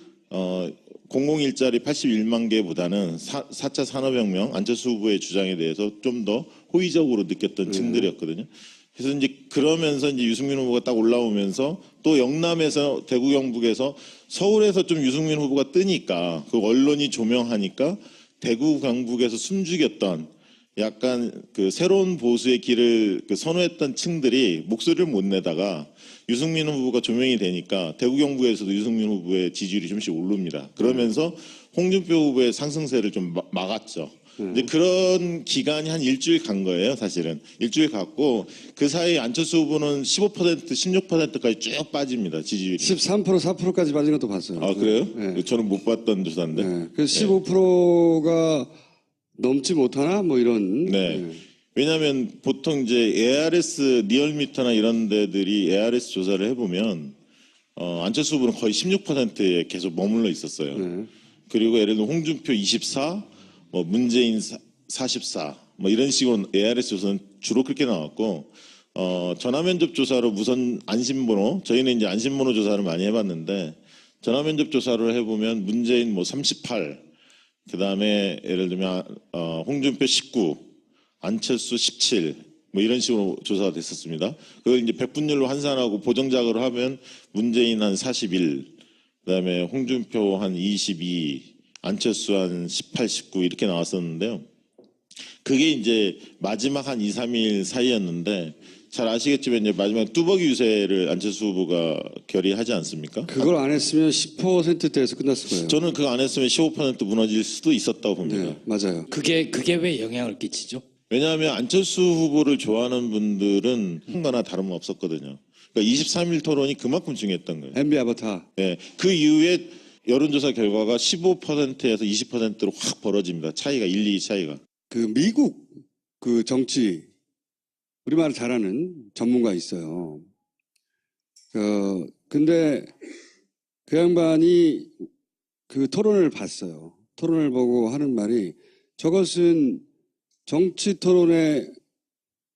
공공일자리 81만 개보다는 4차 산업혁명 안철수 후보의 주장에 대해서 좀 더 호의적으로 느꼈던 층들이었거든요. 그래서 이제 그러면서 이제 유승민 후보가 딱 올라오면서 또 영남에서 대구 경북에서 서울에서 좀 유승민 후보가 뜨니까 그 언론이 조명하니까 대구 경북에서 숨죽였던 약간 그 새로운 보수의 길을 선호했던 층들이 목소리를 못 내다가 유승민 후보가 조명이 되니까 대구 경북에서도 유승민 후보의 지지율이 좀씩 오릅니다. 그러면서 홍준표 후보의 상승세를 좀 막았죠. 이제 그런 기간이 한 일주일 간 거예요, 사실은. 일주일 갔고 그 사이 안철수 후보는 15%, 16%까지 쭉 빠집니다, 지지율이. 13%, 4%까지 빠진 것도 봤어요. 아, 그래요? 네. 저는 못 봤던 조사인데. 네. 그래서 15%가 넘지 못하나 뭐 이런. 네. 왜냐하면 보통 이제 ARS 리얼미터나 이런 데들이 ARS 조사를 해보면 안철수 후보는 거의 16%에 계속 머물러 있었어요. 네. 그리고 예를 들어 홍준표 24, 뭐 문재인 44, 뭐 이런 식으로 ARS 조사는 주로 그렇게 나왔고 전화면접 조사로 우선 안심번호 저희는 이제 안심번호 조사를 많이 해봤는데 전화면접 조사를 해보면 문재인 뭐 38, 그 다음에 예를 들면 홍준표 19, 안철수 17, 뭐 이런 식으로 조사가 됐었습니다. 그걸 이제 백분율로 환산하고 보정작으로 하면 문재인 한 41, 그 다음에 홍준표 한 22, 안철수 한 18, 19 이렇게 나왔었는데요. 그게 이제 마지막 한 2, 3일 사이였는데 잘 아시겠지만 이제 마지막 뚜벅이 유세를 안철수 후보가 결의하지 않습니까? 그걸 안 했으면 10%대에서 끝났을 거예요. 저는 그거 안 했으면 15% 무너질 수도 있었다고 봅니다. 네, 맞아요. 그게 왜 영향을 끼치죠? 왜냐하면 안철수 후보를 좋아하는 분들은 한거나 다름없었거든요. 그러니까 23일 토론이 그만큼 중요했던 거예요. MB 아바타. 네, 그 이후에 여론조사 결과가 15%에서 20%로 확 벌어집니다. 차이가 1, 2 차이가. 그 미국 그 정치 우리말 잘하는 전문가 있어요. 근데 그 양반이 그 토론을 봤어요. 토론을 보고 하는 말이 저것은 정치 토론의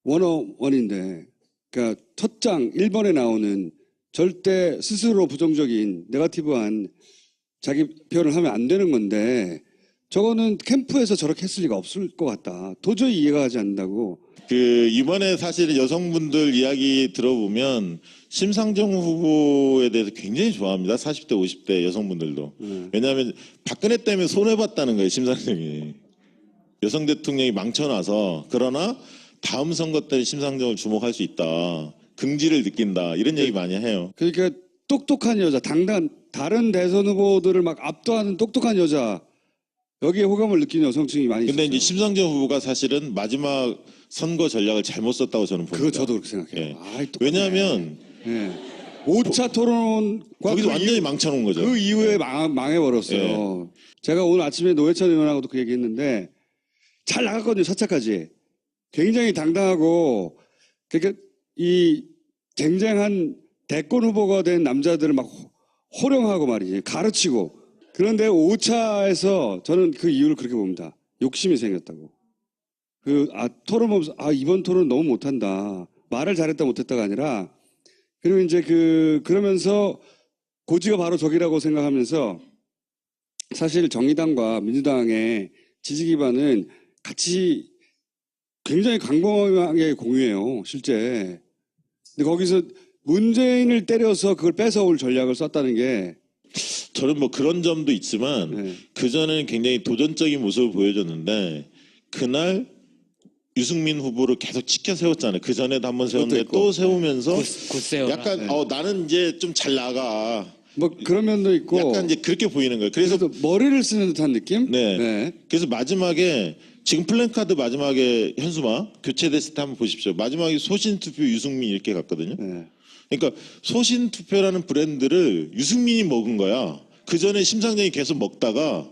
101인데 그러니까 첫 장 1번에 나오는 절대 스스로 부정적인 네거티브한 자기 표현을 하면 안 되는 건데 저거는 캠프에서 저렇게 했을 리가 없을 것 같다. 도저히 이해가 가지 않는다고. 그 이번에 사실 여성분들 이야기 들어보면 심상정 후보에 대해서 굉장히 좋아합니다. 40대, 50대 여성분들도. 왜냐하면 박근혜 때문에 손해봤다는 거예요, 심상정이. 여성 대통령이 망쳐놔서 그러나 다음 선거 때 심상정을 주목할 수 있다. 긍지를 느낀다. 이런 얘기 많이 해요. 그러니까 똑똑한 여자, 다른 대선 후보들을 막 압도하는 똑똑한 여자 여기에 호감을 느끼는 여성층이 많이 근데 있어요. 이제 심상정 후보가 사실은 마지막 선거 전략을 잘못 썼다고 저는 봅니다. 그거 저도 그렇게 생각해요. 예. 아이, 똑똑하네. 왜냐하면 5차 토론과 거기서 그 완전히 망쳐놓은 거죠. 그 이후에 망해버렸어요. 제가 오늘 아침에 노회찬 의원하고도 그 얘기했는데 잘 나갔거든요. 4차까지. 굉장히 당당하고 그러니까 이 쟁쟁한 대권 후보가 된 남자들을 막 호령하고 말이지 가르치고 그런데 5차에서 저는 그 이유를 그렇게 봅니다. 욕심이 생겼다고. 토론 보면서 이번 토론 너무 못한다. 말을 잘했다 못했다가 아니라 그리고 이제 그러면서 고지가 바로 저기라고 생각하면서 사실 정의당과 민주당의 지지 기반은 같이 굉장히 광범하게 공유해요, 실제. 근데 거기서 문재인을 때려서 그걸 뺏어올 전략을 썼다는 게 저는 뭐 그런 점도 있지만 네. 그전에는 굉장히 도전적인 모습을 보여줬는데 그날 유승민 후보를 계속 치켜 세웠잖아요. 그 전에도 한번 세웠는데 그것도 있고. 또 세우면서 굿세요. 약간 네. 나는 이제 좀 잘 나가. 뭐 그런 면도 있고 약간 이제 그렇게 보이는 거예요. 그래서 그래서 머리를 쓰는 듯한 느낌? 네. 그래서 마지막에 지금 플랜카드 마지막에 현수막 교체됐을 때 한번 보십시오. 마지막에 소신 투표 유승민 이렇게 갔거든요. 네. 그러니까 소신 투표라는 브랜드를 유승민이 먹은 거야. 그 전에 심상정이 계속 먹다가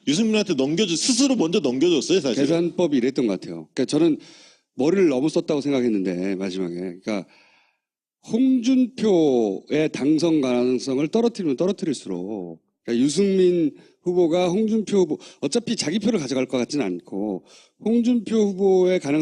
유승민한테 스스로 먼저 넘겨줬어요, 사실. 계산법이 이랬던 것 같아요. 그러니까 저는 머리를 너무 썼다고 생각했는데 마지막에 그러니까 홍준표의 당선 가능성을 떨어뜨리면 떨어뜨릴수록 그러니까 유승민 후보가 홍준표 후보 어차피 자기 표를 가져갈 것 같지는 않고 홍준표 후보의 가능